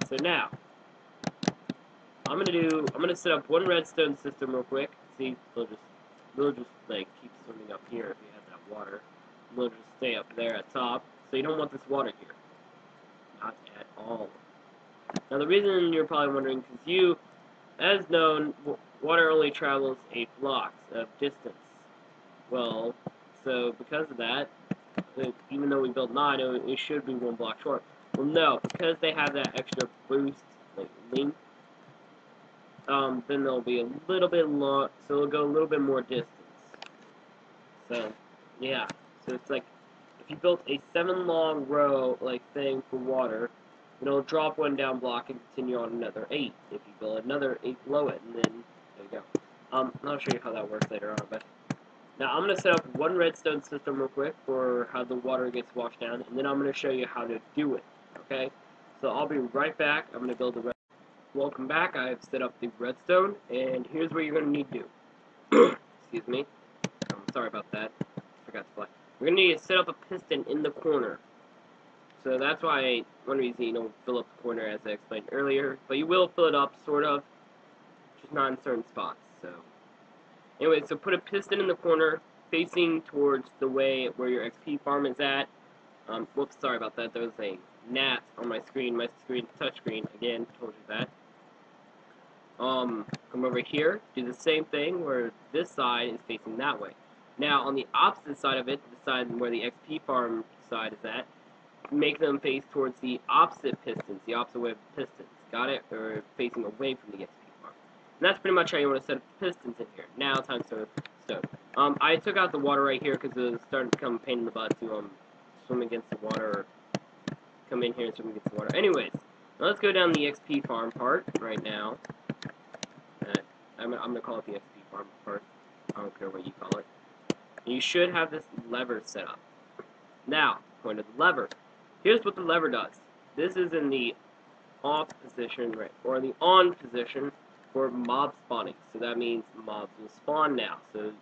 So now, I'm gonna set up one redstone system real quick. See, they'll just like keep swimming up here if you have that water. They'll just stay up there at top. So you don't want this water here, not at all. Now the reason you're probably wondering, because as known, water only travels 8 blocks of distance. Well, so because of that, even though we built 9, it should be 1 block short. Well, no, because they have that extra boost, like length, then they'll be a little bit long, so it'll go a little bit more distance. So, yeah. So it's like, if you built a 7 long row, like, thing for water, then it'll drop 1 down block and continue on another 8. If you build another 8 below it, and then, there you go. I'll show you how that works later on, but now I'm going to set up one redstone system real quick for how the water gets washed down, and then I'm going to show you how to do it, okay? So I'll be right back. I'm going to build the redstone. Welcome back. I've set up the redstone, and here's what you're going to need to do. Excuse me. Sorry about that. Forgot to fly. We're going to need to set up a piston in the corner. So that's why one reason you don't fill up the corner, as I explained earlier, but you will fill it up, sort of, just not in certain spots. So anyway, so put a piston in the corner, facing towards the way where your XpFarm is at. Whoops, sorry about that. There was a gnat on my screen. My touchscreen. Again, told you that. Come over here. Do the same thing where this side is facing that way. Now, on the opposite side of it, the side where the XpFarm side is at, make them face towards the opposite pistons, the opposite way of the pistons. Got it? Or facing away from the XpFarm. And that's pretty much how you want to set up the pistons in here. Now, time to stone. I took out the water right here because it was starting to become a pain in the butt to swim against the water, or come in here and swim against the water. Anyways, now let's go down the XpFarm part right now. I'm going to call it the XpFarm part. I don't care what you call it. And you should have this lever set up. Now, point of the lever. Here's what the lever does. This is in the off position, right, or the on position for mob spawning. So that means mobs will spawn now. So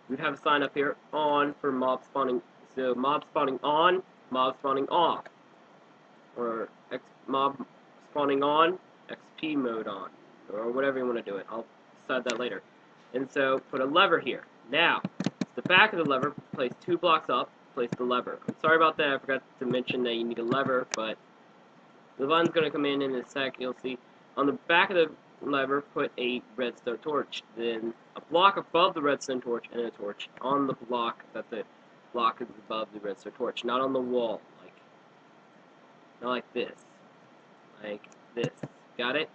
we'd have a sign up here, on, for mob spawning. So mob spawning on, mob spawning off. Or mob spawning on, XP mode on. Or whatever you want to do it. I'll decide that later. And so put a lever here. Now, to the back of the lever, place 2 blocks up, place the lever. I'm sorry about that, I forgot to mention that you need a lever, but the button's going to come in a sec, you'll see. On the back of the lever, put a redstone torch. Then a block above the redstone torch, and a torch on the block that the block is above the redstone torch. Not on the wall, not like this. Like this. Got it?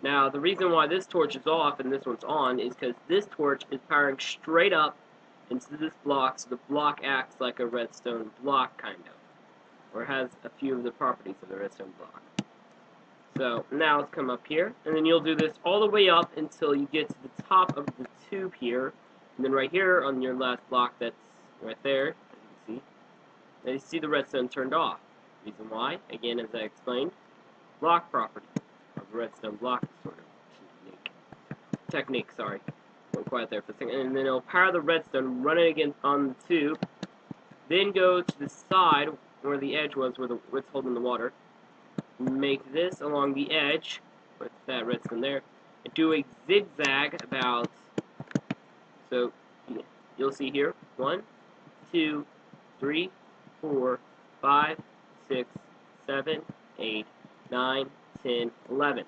Now, the reason why this torch is off and this one's on is because this torch is powering straight up into this block, so the block acts like a redstone block, kind of. Or has a few of the properties of the redstone block. So, now let's come up here, and then you'll do this all the way up until you get to the top of the tube here, and then right here on your last block that's right there, as you can see, now you see the redstone turned off. Reason why, again, as I explained, block property of the redstone block is sort of unique. technique, sorry. Go quiet there for a second. And then it'll power the redstone, run it again on the tube, then go to the side where the edge was, where it's holding the water. Make this along the edge, with that redstone there, and do a zigzag about, so you'll see here, 1, 2, 3, 4, 5, 6, 7, 8, 9, 10, 11.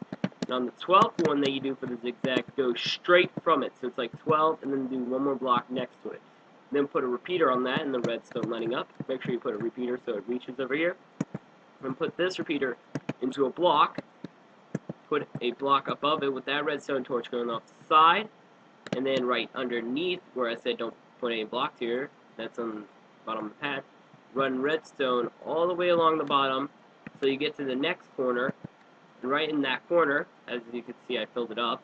And on the 12th one that you do for the zigzag, go straight from it. So it's like 12, and then do one more block next to it. Then put a repeater on that, and the redstone lining up. Make sure you put a repeater so it reaches over here. And put this repeater into a block. Put a block above it with that redstone torch going off the side. And then right underneath, where I said don't put any blocks here, that's on the bottom of the pad, run redstone all the way along the bottom so you get to the next corner. And right in that corner, as you can see, I filled it up.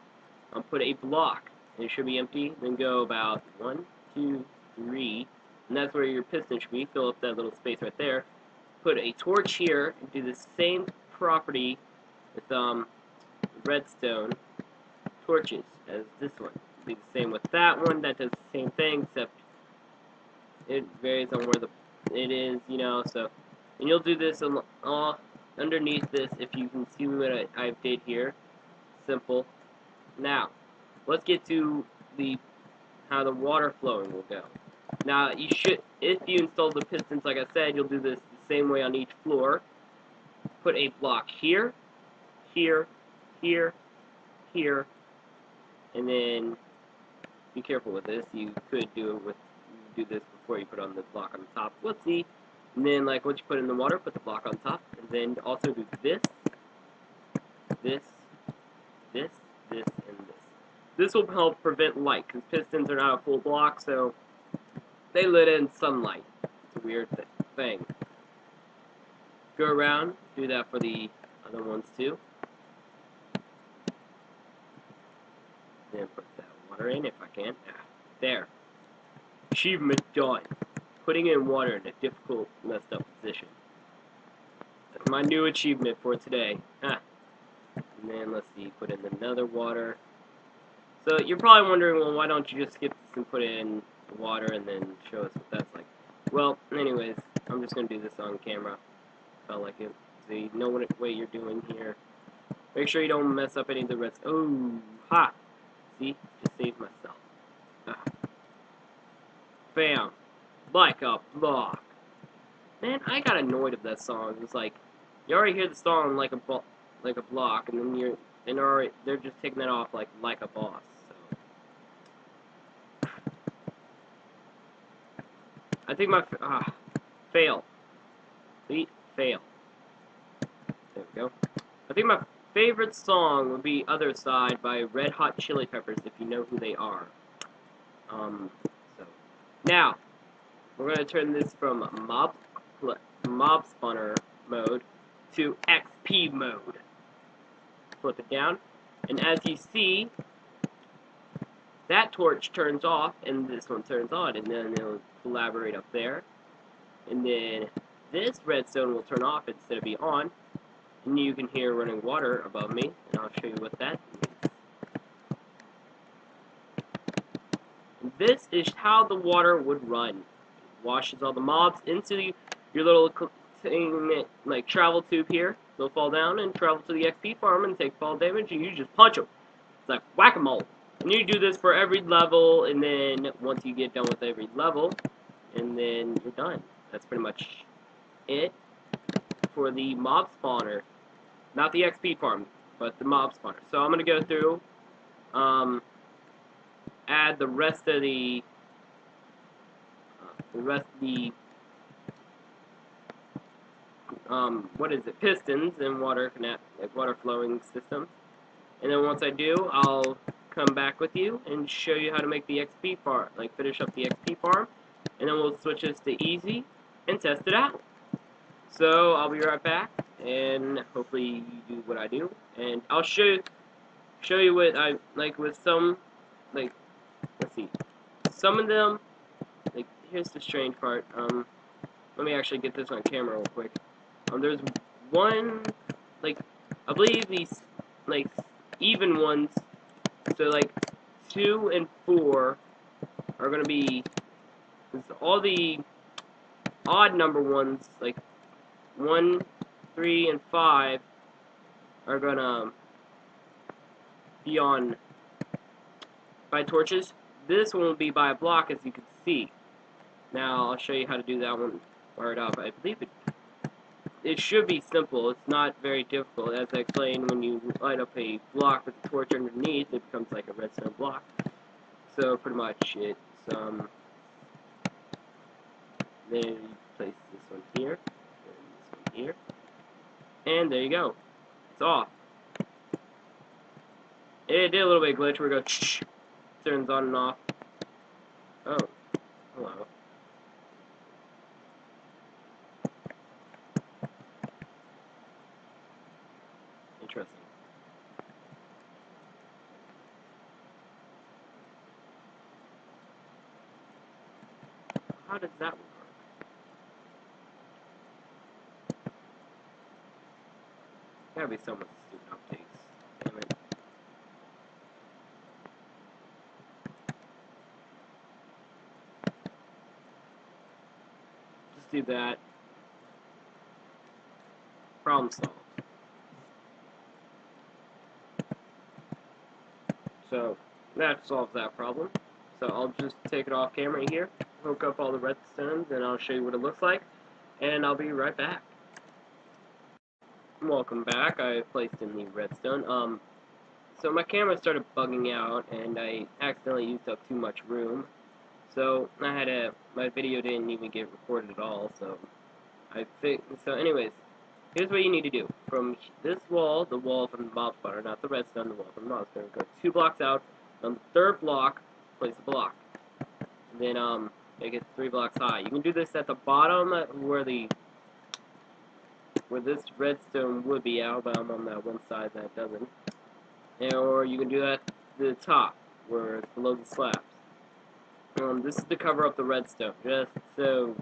I'll put a block, and it should be empty. Then go about 1, 2, 3, and that's where your piston should be. Fill up that little space right there. Put a torch here, and do the same property with redstone torches as this one. Do the same with that one. That does the same thing, except it varies on where it is, you know. So, and you'll do this underneath this, if you can see what I did here. Simple. Now, let's get to how the water flowing will go. Now, you should, if you install the pistons, like I said, you'll do this the same way on each floor. Put a block here, here, here, here, and then be careful with this. You could do this before you put on the block on the top. Whoopsie. And then, like, once you put in the water, put the block on top, and then also do this, this, this, this, and this. This will help prevent light, because pistons are not a full block, so they let in sunlight. It's a weird thing. Go around, do that for the other ones too. Then put that water in if I can. There. Achievement done. Putting in water in a difficult, messed up position. That's my new achievement for today. And then let's see, put in another water. So you're probably wondering, well, why don't you just skip this and put in water and then show us what that's like? Well, anyways, I'm just gonna do this on camera. Felt like it. So you know what you're doing here. Make sure you don't mess up any of the rest. Oh, ha! See, just saved myself. Bam. Like a block. Man, I got annoyed of that song. It's like, you already hear the song like a block, and then they're just taking that off like a boss. So I think my fail. Complete fail. There we go. I think my favorite song would be "Other Side" by Red Hot Chili Peppers, if you know who they are. So now. We're going to turn this from mob spawner mode to XP mode. Flip it down, and as you see, that torch turns off, and this one turns on, and then it'll collaborate up there. And then this redstone will turn off instead of be on, and you can hear running water above me, and I'll show you what that means. And this is how the water would run. Washes all the mobs into your little containment, like travel tube here. They'll fall down and travel to the XP farm and take fall damage, and you just punch them. It's like whack-a-mole. And you do this for every level, and then once you get done with every level, and then you're done. That's pretty much it for the mob spawner. Not the XP farm, but the mob spawner. So I'm going to go through, add the rest of the what is it, pistons and water flowing system. And then once I do, I'll come back with you and show you how to make the XP farm, like finish up the XP farm, and then we'll switch this to easy and test it out. So I'll be right back, and hopefully you do what I do, and I'll show you what I like with some, like, let's see, some of them, like, here's the strange part. Let me actually get this on camera real quick. There's one, like, I believe these, like, even ones. So, like, 2 and 4 are going to be, all the odd number ones, like 1, 3, and 5, are going to be on by torches. This one will be by a block, as you can see. Now, I'll show you how to do that one fired up. I believe it should be simple. It's not very difficult. As I explained, when you light up a block with a torch underneath, it becomes like a redstone block. So, pretty much, it's, then you place this one here, and this one here, and there you go. It's off. It did a little bit of glitch where it goes, turns on and off. Oh, hello. Interesting. How does that work? Gotta be so much stupid updates. Damn it. Just do that. Problem solved. So, that solves that problem. So I'll just take it off camera here, hook up all the redstones, and I'll show you what it looks like, and I'll be right back. Welcome back. I placed in the redstone. So my camera started bugging out, and I accidentally used up too much room. So I had my video didn't even get recorded at all. So So anyways, here's what you need to do. From this wall, the wall from the mob spawner, not the redstone, the wall from the mob spawner, go 2 blocks out. On the 3rd block, place a block. And then make it 3 blocks high. You can do this at the bottom where this redstone would be out, but I'm on that one side that doesn't. Or you can do that at the top, where it's below the slabs. This is to cover up the redstone, just so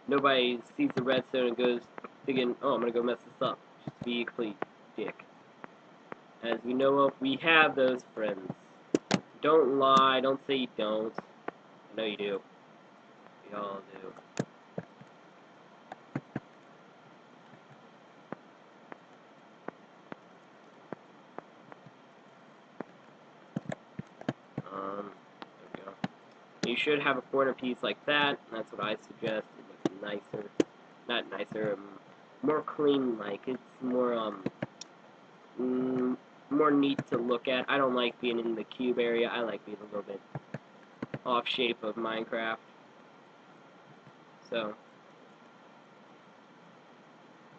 nobody sees the redstone and goes thinking, oh, I'm going to go mess this up. Just be a complete dick. As you know of, we have those friends. Don't lie, don't say you don't. I know you do. We all do. There we go. You should have a corner piece like that. That's what I suggest. It looks nicer. Not nicer, more clean-like. It's more, more neat to look at. I don't like being in the cube area. I like being a little bit off shape of Minecraft. So,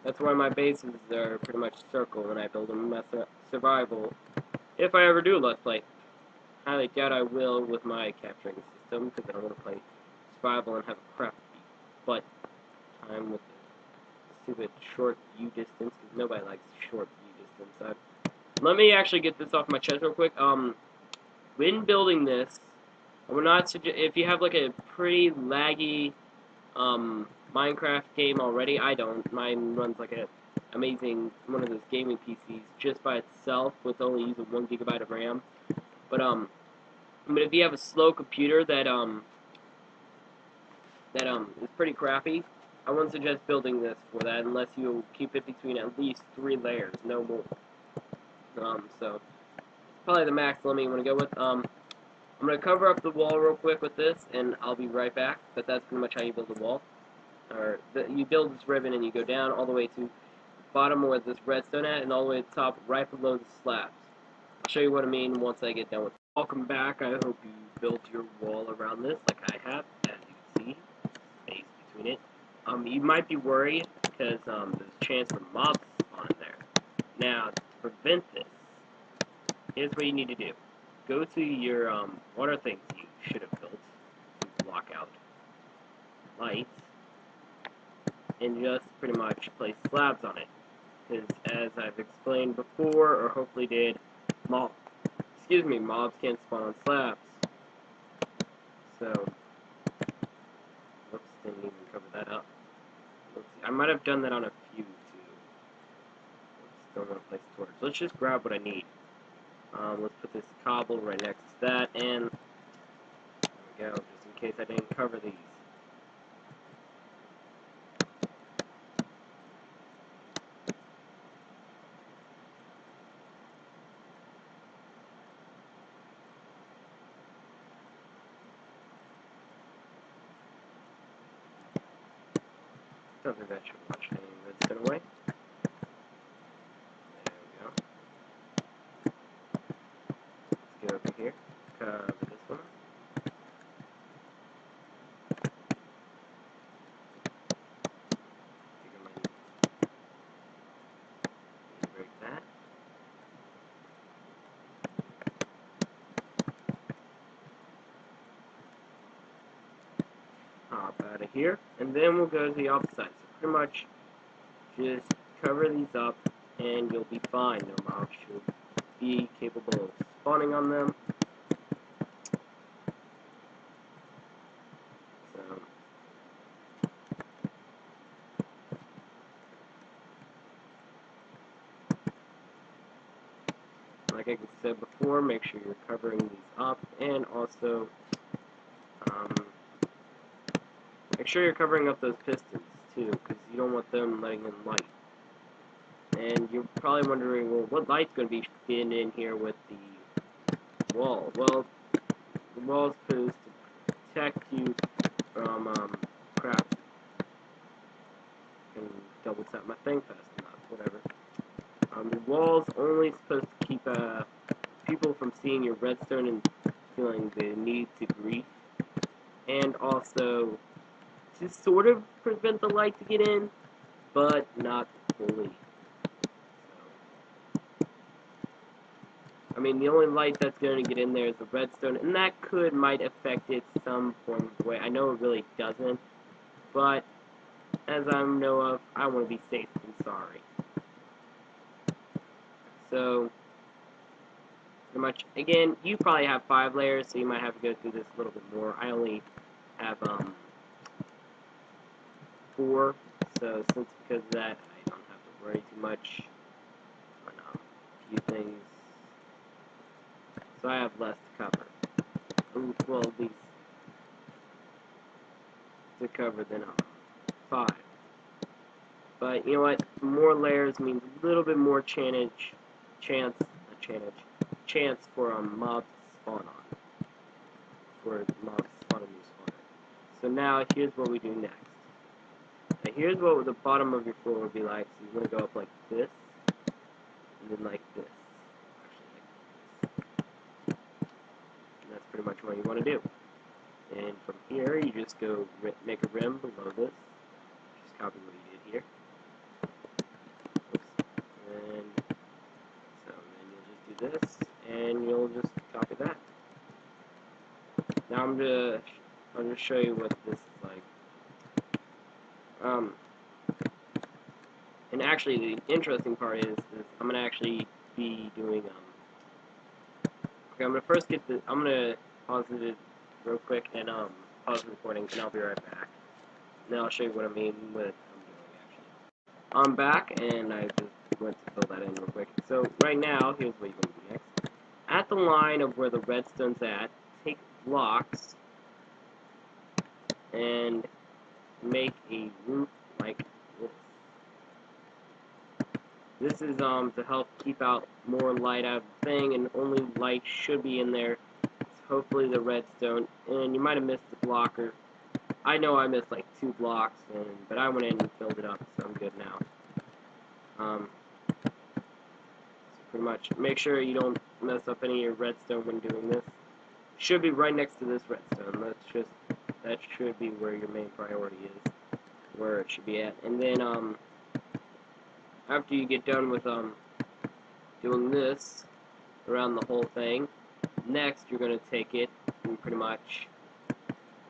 that's why my bases are pretty much circle when I build them. That's survival. If I ever do Let's Play. Highly doubt I will with my capturing system, because I don't want to play survival and have a crappy butt time with the stupid short view distance, because nobody likes short view distance. Let me actually get this off my chest real quick. When building this, I would not suggest, if you have like a pretty laggy Minecraft game already, I don't. Mine runs like a amazing one of those gaming PCs just by itself with only using 1 GB of RAM. But if you have a slow computer that is pretty crappy, I wouldn't suggest building this for that unless you keep it between at least 3 layers, no more. So probably the max limit you want to go with. I'm gonna cover up the wall real quick with this, and I'll be right back. But that's pretty much how you build a wall. You build this ribbon and you go down all the way to the bottom where this redstone at, and all the way to the top, right below the slabs. I'll show you what I mean once I get done with it. Welcome back. I hope you built your wall around this like I have. As you can see, space between it. You might be worried because there's a chance of mobs spawning there. Now, to prevent this, here's what you need to do. Go to your what are things you should have built to block out lights, and just pretty much place slabs on it. Because as I've explained before, or hopefully did, mobs can't spawn on slabs. So, whoops, didn't even cover that up. Let's see. I might have done that on a few too. Don't want to place torch. Let's just grab what I need. Let's put this cobble right next to that, and there we go, just in case I didn't cover these. Don't think that should wash any redstone away. There we go. Let's go over here, cover this one. Break that. Hop out of here, and then we'll go to the opposite side. So pretty much just cover these up, and you'll be fine. No mobs should be capable of spawning on them. So, like I said before, make sure you're covering these up, and also make sure you're covering up those pistons too, because you don't want them letting in light. And you're probably wondering, well, what light's going to be fitting in here with the wall? Well, the wall's supposed to protect you from, crap. I can double tap my thing fast enough, whatever. The wall's only supposed to keep, people from seeing your redstone and feeling the need to grief. And also, to sort of prevent the light to get in, but not fully. I mean, the only light that's going to get in there is the redstone, and that might affect it some form of way. I know it really doesn't, but as I know of, I want to be safe than sorry. So, pretty much, again, you probably have 5 layers, so you might have to go through this a little bit more. I only have 4, so because of that, I don't have to worry too much on a few things. So I have less to cover. Well, at least to cover than 5. But you know what? More layers means a little bit more chance for mobs to spawn on. For mobs to spawn a new spawner. So now here's what we do next. Now here's what the bottom of your floor would be like. So you want to go up like this, and then like this. That's pretty much what you want to do. And from here, you just go make a rim below this. Just copy what you did here. Oops. And so then you'll just do this, and you'll just copy that. Now I'm gonna show you what this is like. And actually, the interesting part is I'm gonna actually be doing okay, I'm gonna first get the. I'm gonna pause it real quick and pause the recording, and I'll be right back. And then I'll show you what I mean with I'm doing actually. I'm back, and I just went to fill that in real quick. So right now, here's what you're gonna do next. At the line of where the redstone's at, take blocks and make a roof like this. This is to help keep out more light out of the thing, and only light should be in there. Hopefully the redstone, and you might have missed the blocker. I know I missed like 2 blocks, but I went in and filled it up, so I'm good now. So pretty much make sure you don't mess up any of your redstone when doing this. Should be right next to this redstone. That should be where your main priority is, where it should be at. And then after you get done with doing this around the whole thing, next you're going to take it and pretty much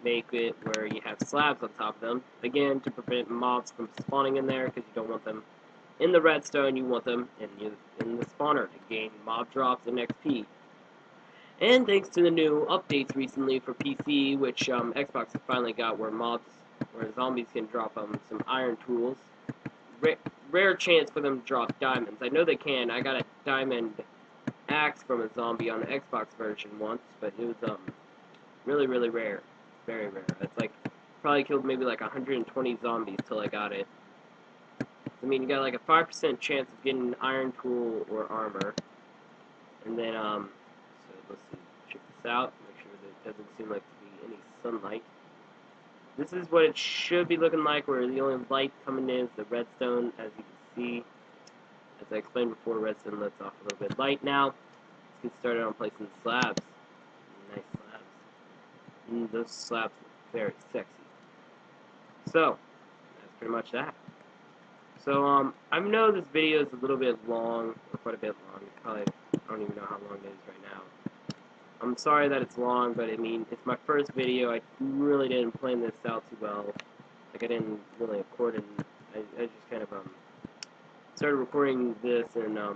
make it where you have slabs on top of them, again to prevent mobs from spawning in there, because you don't want them in the redstone, you want them in the spawner to gain mob drops and XP. And thanks to the new updates recently for PC, which Xbox finally got, where zombies can drop some iron tools. Rare chance for them to drop diamonds. I know they can. I got a diamond axe from a zombie on the Xbox version once, but it was really, really rare. Very rare. It's like, probably killed maybe like 120 zombies till I got it. I mean, you got like a 5% chance of getting an iron tool or armor. And then, so let's see, check this out, make sure there doesn't seem like to be any sunlight. This is what it should be looking like, where the only light coming in is the redstone, as you can see. As I explained before, redstone lets off a little bit of light now. Let's get started on placing the slabs. Nice slabs. Those slabs look very sexy. So, that's pretty much that. So, I know this video is a little bit long, or quite a bit long. Probably, I don't even know how long it is right now. I'm sorry that it's long, but I mean, it's my first video. I really didn't plan this out too well. Like, I didn't really record it. I just kind of, started recording this, and, I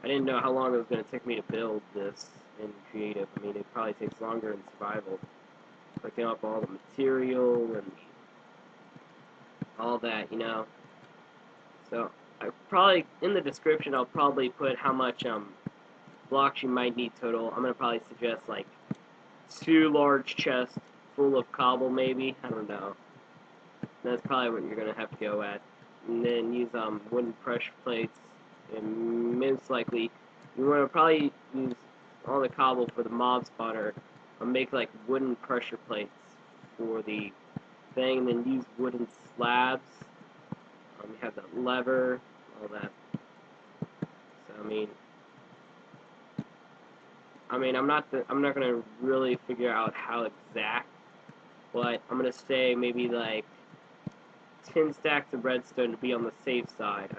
didn't know how long it was going to take me to build this in creative. I mean, it probably takes longer in survival. Looking up all the material and all that, you know. So, I probably, in the description, I'll probably put how much, blocks you might need total. I'm going to probably suggest, like, 2 large chests full of cobble, maybe. I don't know. That's probably what you're going to have to go at. And then use, wooden pressure plates. And most likely, you want to probably use all the cobble for the mob spawner. Or make, like, wooden pressure plates for the thing. And then use wooden slabs. You have the lever, all that. So, I mean, I'm not gonna really figure out how exact, but I'm gonna say maybe like 10 stacks of redstone to be on the safe side.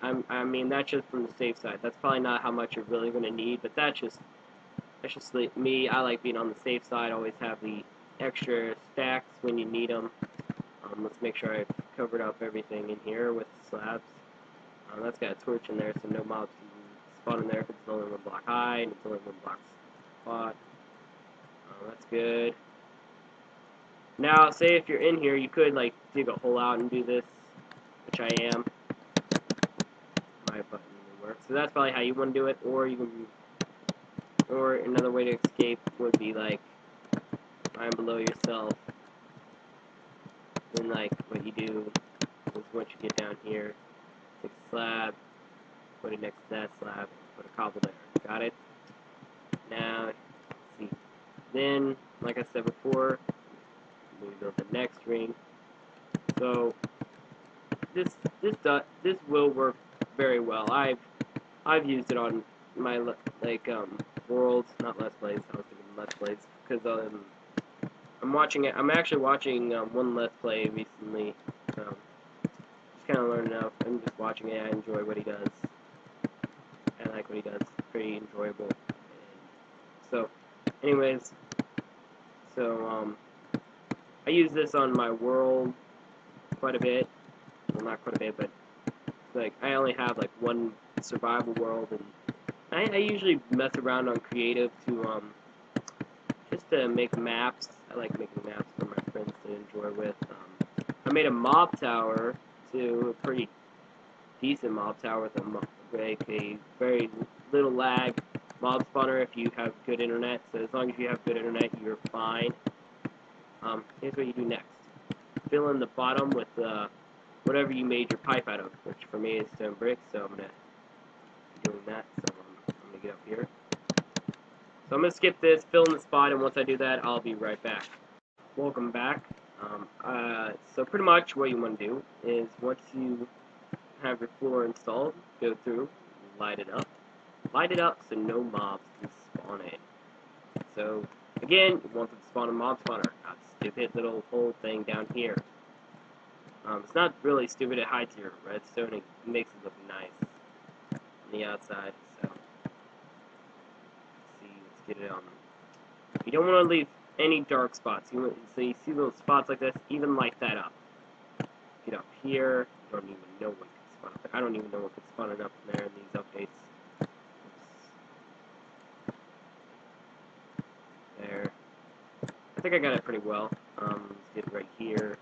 I mean, that's just from the safe side. That's probably not how much you're really gonna need, but that's just like me. I like being on the safe side. Always have the extra stacks when you need them. Let's make sure I've covered up everything in here with the slabs. That's got a torch in there, so no mobs can spawn in there if it's only 1 block high and it's only 1 block spot. That's good. Now, say if you're in here, you could like dig a hole out and do this, which I am. My button didn't work, so that's probably how you want to do it. Or you can, or another way to escape would be like climb below yourself. Then like what you do is once you get down here, take a slab, put it next to that slab, and put a cobble there. Got it? Now, let's see. Then, like I said before, we build the next ring. So this will work very well. I've used it on my worlds, not Let's Plays. I was thinking Let's Plays because I'm actually watching one Let's Play recently. Just kind of learning out. I'm just watching it. I enjoy what he does. I like what he does. It's pretty enjoyable. And so, anyways, so I use this on my world quite a bit. Well, not quite a bit, but like I only have like 1 survival world, and I usually mess around on creative to just to make maps. I like making maps for my friends to enjoy with. I made a mob tower too, a pretty decent mob tower with a very little lag mob spawner if you have good internet. So as long as you have good internet, you're fine. Here's what you do next. Fill in the bottom with whatever you made your pipe out of, which for me is stone bricks, so I'm going to be doing that. So I'm going to get up here. So I'm going to skip this, fill in the spot, and once I do that, I'll be right back. Welcome back. So pretty much what you want to do is once you have your floor installed, go through, light it up. Light it up so no mobs can spawn in. So, again, you want to spawn a mob spawner, not stupid little hole thing down here. It's not really stupid, it hides your redstone and makes it look nice on the outside, so let's get it on. You don't want to leave any dark spots. So you see little spots like this, even light that up. Get up here, you don't even know what can spawn up there. I don't even know what can spawn up in there in these updates. There. I think I got it pretty well. Let's get it right here.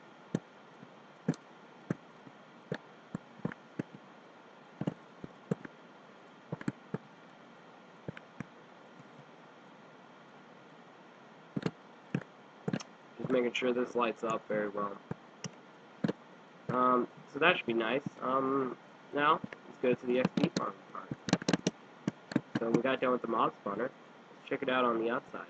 making sure this lights up very well. So that should be nice. Now, let's go to the XpFarm part. So we got done with the mob spawner. Let's check it out on the outside.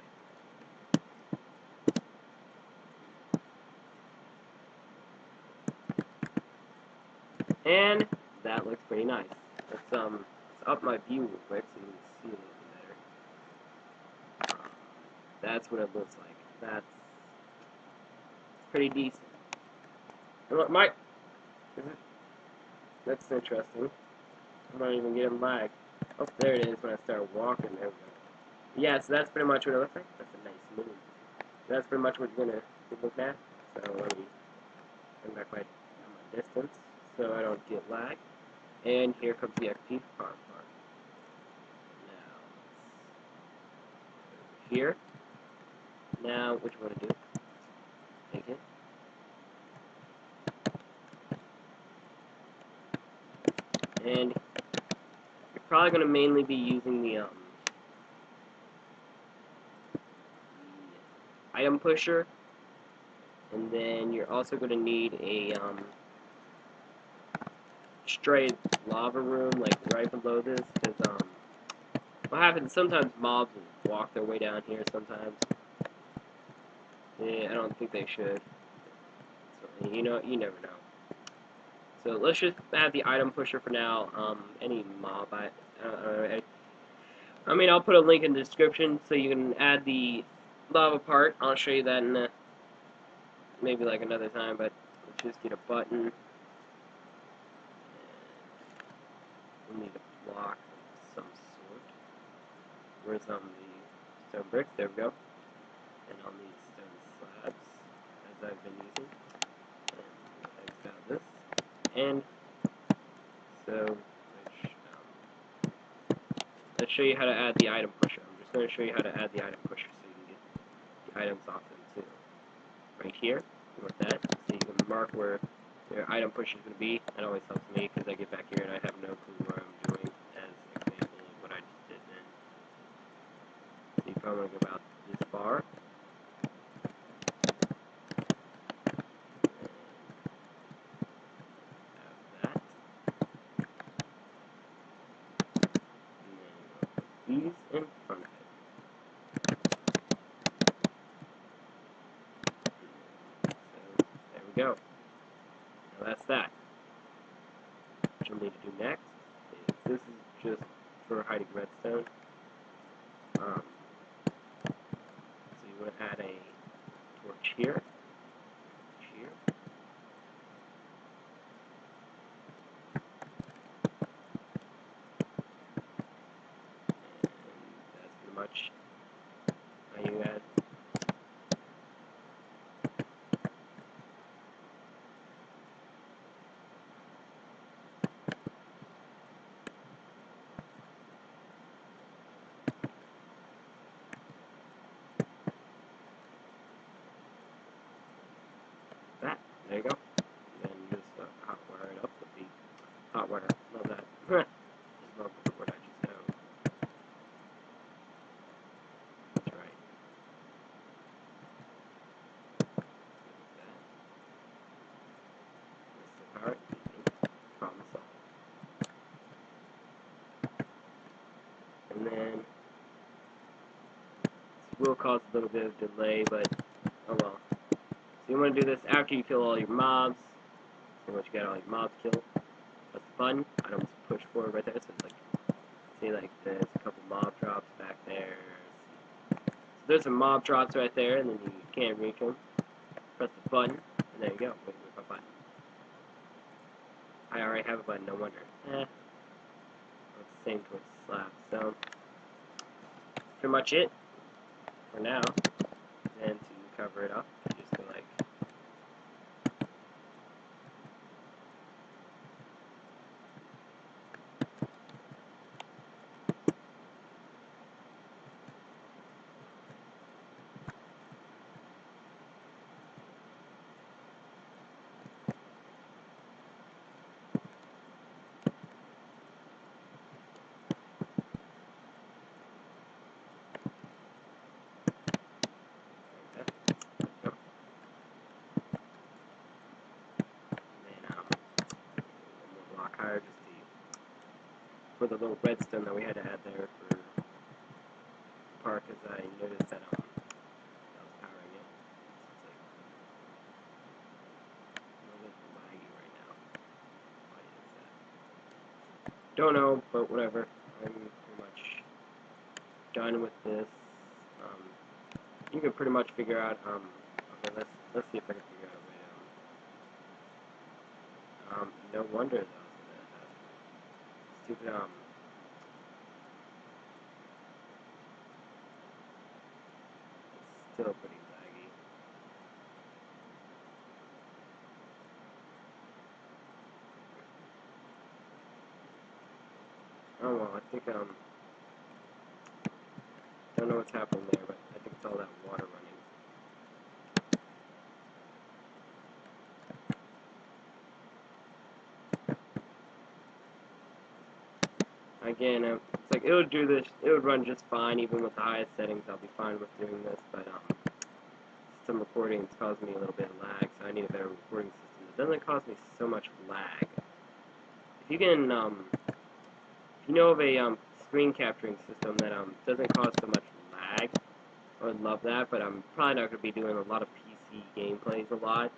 And that looks pretty nice. Let's up my view real quick so you can see it a little better. That's what it looks like. That's pretty decent. And look, Mike. That's interesting. I'm not even getting lag. Oh, there it is when I start walking. There we go. Yeah, so that's pretty much what it looks like. That's a nice move. So that's pretty much what you're gonna be looking at. So let me bring back my distance so I don't get lag. And here comes the XpFarm part. Now, here. Now, what you want to do? Take it. And you're probably going to mainly be using the item pusher, and then you're also going to need a straight lava room, like right below this, because what happens, sometimes mobs will walk their way down here sometimes. Yeah, I don't think they should. So, you never know. So let's just add the item pusher for now. Any mob, I mean, I'll put a link in the description so you can add the lava part. I'll show you that in maybe like another time, but let's just get a button. We'll need a block of some sort. Where's the stone bricks? There we go. And I'll need stone slabs, as I've been using. And X out this. And so, let's show you how to add the item pusher. I'm just going to show you how to add the item pusher so you can get the items off them too. Right here, you want that, so you can mark where your item pusher is going to be. That always helps me because I get back here and I have no clue what I'm doing, as example of what I just did then. So you probably want to go about this far. These in front of it. So, there we go. Now that's that. What you'll need to do next is, this is just for hiding redstone. So you want to add a torch here. Much how you add. That, there you go. And just hot wire it up with the hot wire. Love that. Just love the word I just know. That's right. Alright, problem solved. And then this will cause a little bit of delay, but oh well. So you want to do this after you kill all your mobs. So once you got all your mobs killed, press the button. Items push forward right there. So it's like, see, like there's a couple mob drops back there. So there's some mob drops right there, and then you can't reach them. Press the button, and there you go. Wait for a button. I already have a button, no wonder. It's the same towards the slab. So, pretty much it for now. Then to cover it up, you just go like, power just for the little redstone that we had to add there for the park, as I noticed that was powering it. It's like a little bit laggy right now. Why is that? Don't know, but whatever. I'm pretty much done with this. You can pretty much figure out. Okay, let's see if I can figure out a way. No wonder that was gonna happen. Stupid it's still pretty laggy. Oh well, I think don't know what's happening there, but I think it's all that water running. Again, it's like it would do this. It would run just fine, even with the highest settings. I'll be fine with doing this, but some recordings cause me a little bit of lag, so I need a better recording system. It doesn't cause me so much lag. If you can, if you know of a screen capturing system that doesn't cause so much lag, I would love that. But I'm probably not going to be doing a lot of PC gameplays a lot.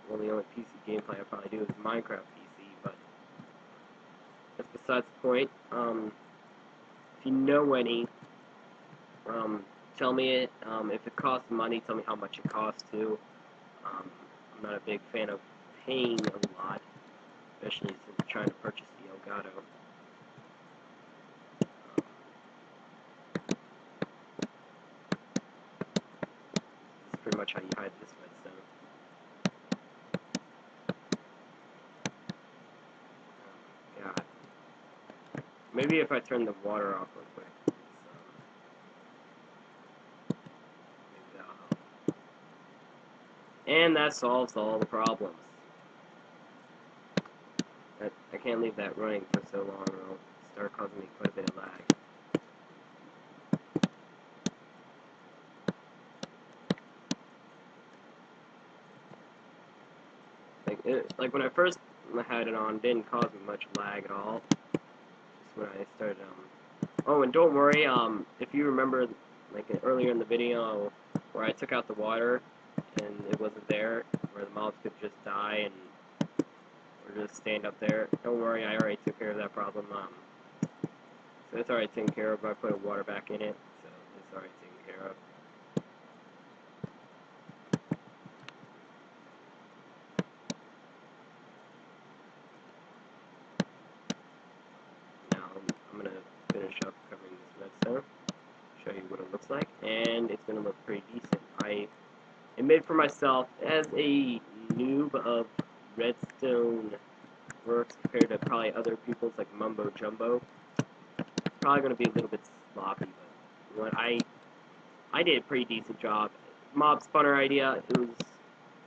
Well, the only PC gameplay I probably do is Minecraft PC, but that's besides the point. If you know any, tell me it. If it costs money, tell me how much it costs too. I'm not a big fan of paying a lot, especially since I'm trying to purchase the Elgato. This is pretty much how you hide this redstone. Oh god. Maybe if I turn the water off real quick. Maybe that'll help. And that solves all the problems. I can't leave that running for so long, or it'll start causing me quite a bit of lag. Like when I first had it on, it didn't cause me much lag at all. Just when I started, oh, and don't worry, if you remember, like earlier in the video, where I took out the water, and it wasn't there, where the mobs could just die, and or just stand up there. Don't worry, I already took care of that problem. So it's already taken care of. I put water back in it, so it's already taken care of. Now I'm gonna finish up covering this redstone, show you what it looks like, and it's gonna look pretty decent. I made for myself as a noob of redstone works compared to probably other people's like mumbo jumbo. It's probably going to be a little bit sloppy, but what I did a pretty decent job. Mob spawner idea, it was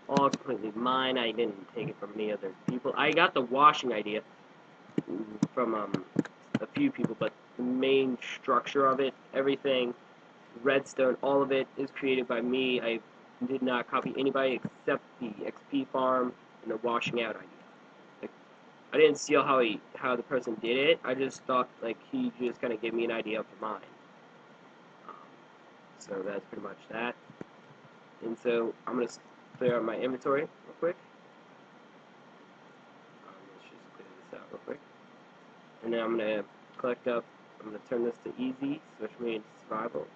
all completely mine. I didn't take it from any other people. I got the washing idea from a few people, but the main structure of it, everything, redstone, all of it is created by me. I did not copy anybody except the XpFarm and the washing out idea. I didn't steal how the person did it. I just thought like he just kind of gave me an idea for mine. So that's pretty much that. And so I'm gonna clear out my inventory real quick. Let's just clear this out real quick. And then I'm gonna collect up. I'm gonna turn this to easy, switch me into survival.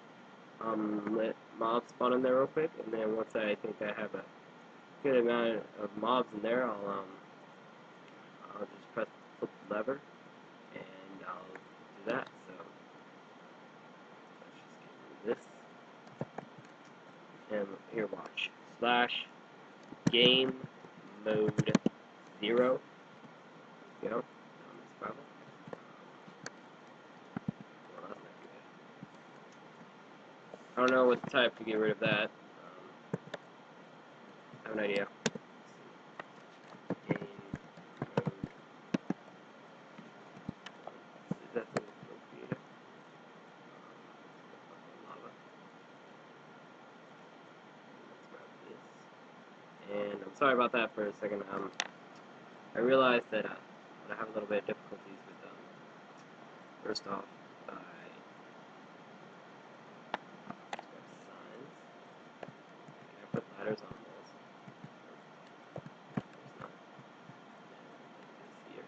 Let mobs spawn in there real quick, and then once I think I have a good amount of mobs in there, I'll just flip the lever, and I'll do that. So let's just get rid of this, and here, watch. /game mode 0. You know, survival. Well, that's not good. I don't know what to type to get rid of that. I have an idea. Game mode. Is that the creative? Lava. Let's grab this. And I'm sorry about that for a second. I realized that but I have a little bit of difficulties with them. First off, signs. Can I put ladders on this? There's not. This here.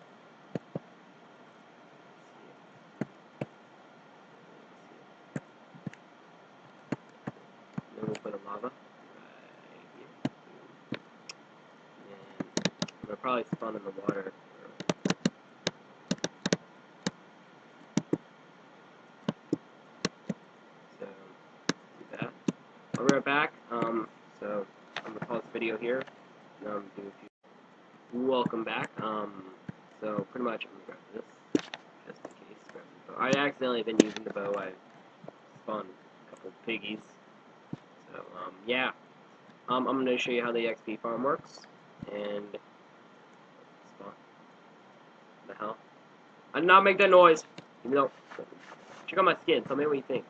Then we'll put a lava right here. And I'm gonna probably spawn in the water. So do that. I'll be right back. So I'm gonna pause the video here. Do a few. Welcome back. So pretty much I'm gonna grab this just in case. Grab the bow. I accidentally been using the bow. I spawned a couple piggies. So yeah. I'm gonna show you how the XpFarm works and spawn. What the hell? I did not make that noise. Even though, check out my skin. Tell me what you think.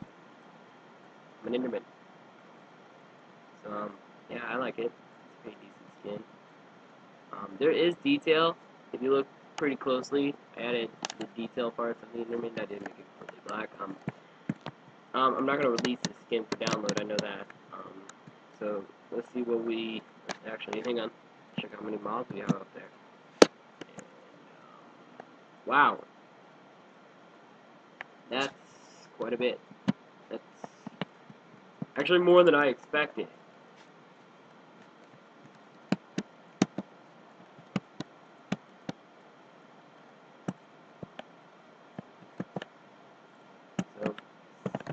I'm an Enderman. So yeah, I like it. It's a pretty decent skin. There is detail. If you look pretty closely, I added the detail parts of the Enderman. I didn't make it completely black. I'm not gonna release the skin for download. I know that. So let's see what we actually. Hang on. Check how many mobs we have up there. And, wow, that's quite a bit. That's actually more than I expected. So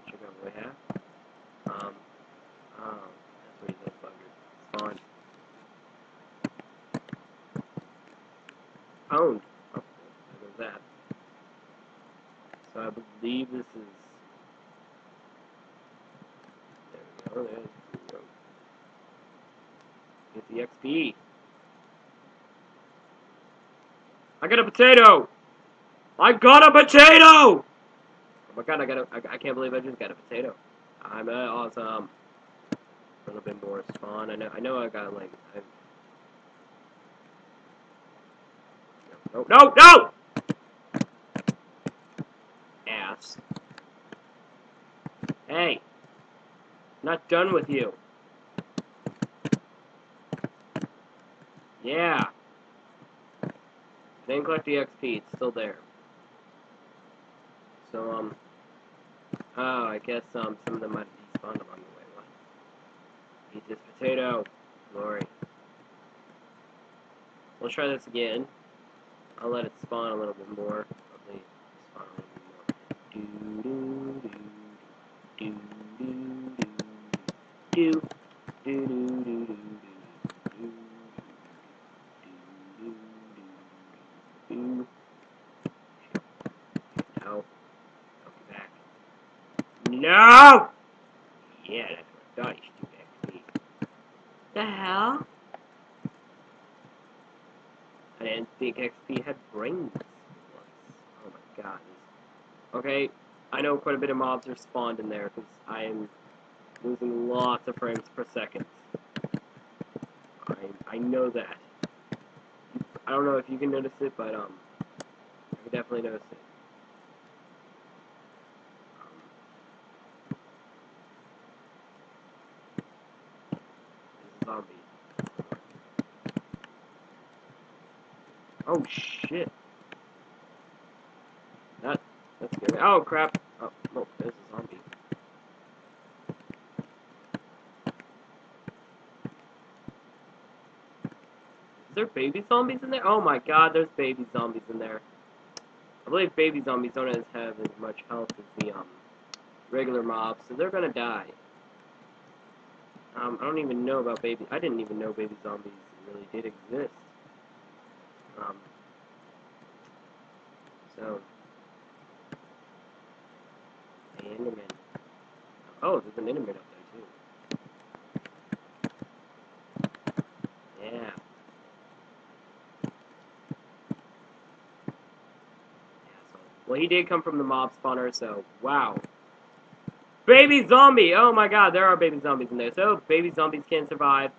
check out what we have. That's where those buggers spawn. Owned. Oh, there goes that. So I believe this is. There we go. Get the XP. I got a potato. I got a potato. Oh my god! I can't believe I just got a potato. I'm awesome. A little bit more spawn. I know. I got like. No! Ass. Hey, not done with you. Yeah. I didn't collect the XP. It's still there. So oh, I guess some of them might have despawned along the way. What? Eat this potato. Glory. We'll try this again. I'll let it spawn a little bit more. Hopefully spawn a little bit more. No. Come back. No! Yeah, that's what I thought. You should do XP. The hell? I didn't think XP had brains. Oh my god. Okay, I know quite a bit of mobs are spawned in there because I am losing lots of frames per second. I know that. I don't know if you can notice it, but I can definitely notice it. There's a zombie. Oh shit. That's scary. Oh crap. Oh, no, there's a zombie. Is there baby zombies in there? Oh my god, there's baby zombies in there. I believe baby zombies don't have as much health as the regular mobs, so they're gonna die. I don't even know about baby. I didn't even know baby zombies really did exist. So the Enderman. Oh, there's an Enderman up there too. Yeah. Well, he did come from the mob spawner, so wow. Baby zombie! Oh my god, there are baby zombies in there. So baby zombies can survive.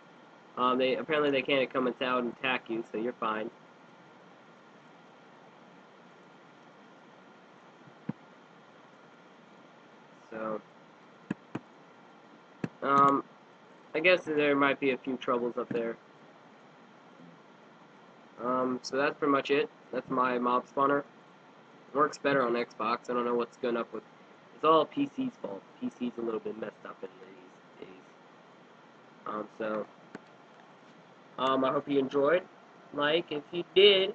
Apparently they can't come out and attack you, so you're fine. So, I guess there might be a few troubles up there. So that's pretty much it. That's my mob spawner. It works better on Xbox. I don't know what's going up with. It's all PC's fault. PC's a little bit messed up in these days. I hope you enjoyed. Like if you did.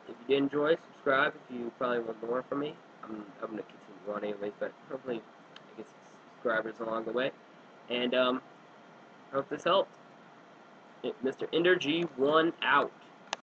If you did enjoy, subscribe. If you probably want more from me, I'm gonna continue on anyways. But hopefully, I get some subscribers along the way. And hope this helped. Mr. Ender G1 out.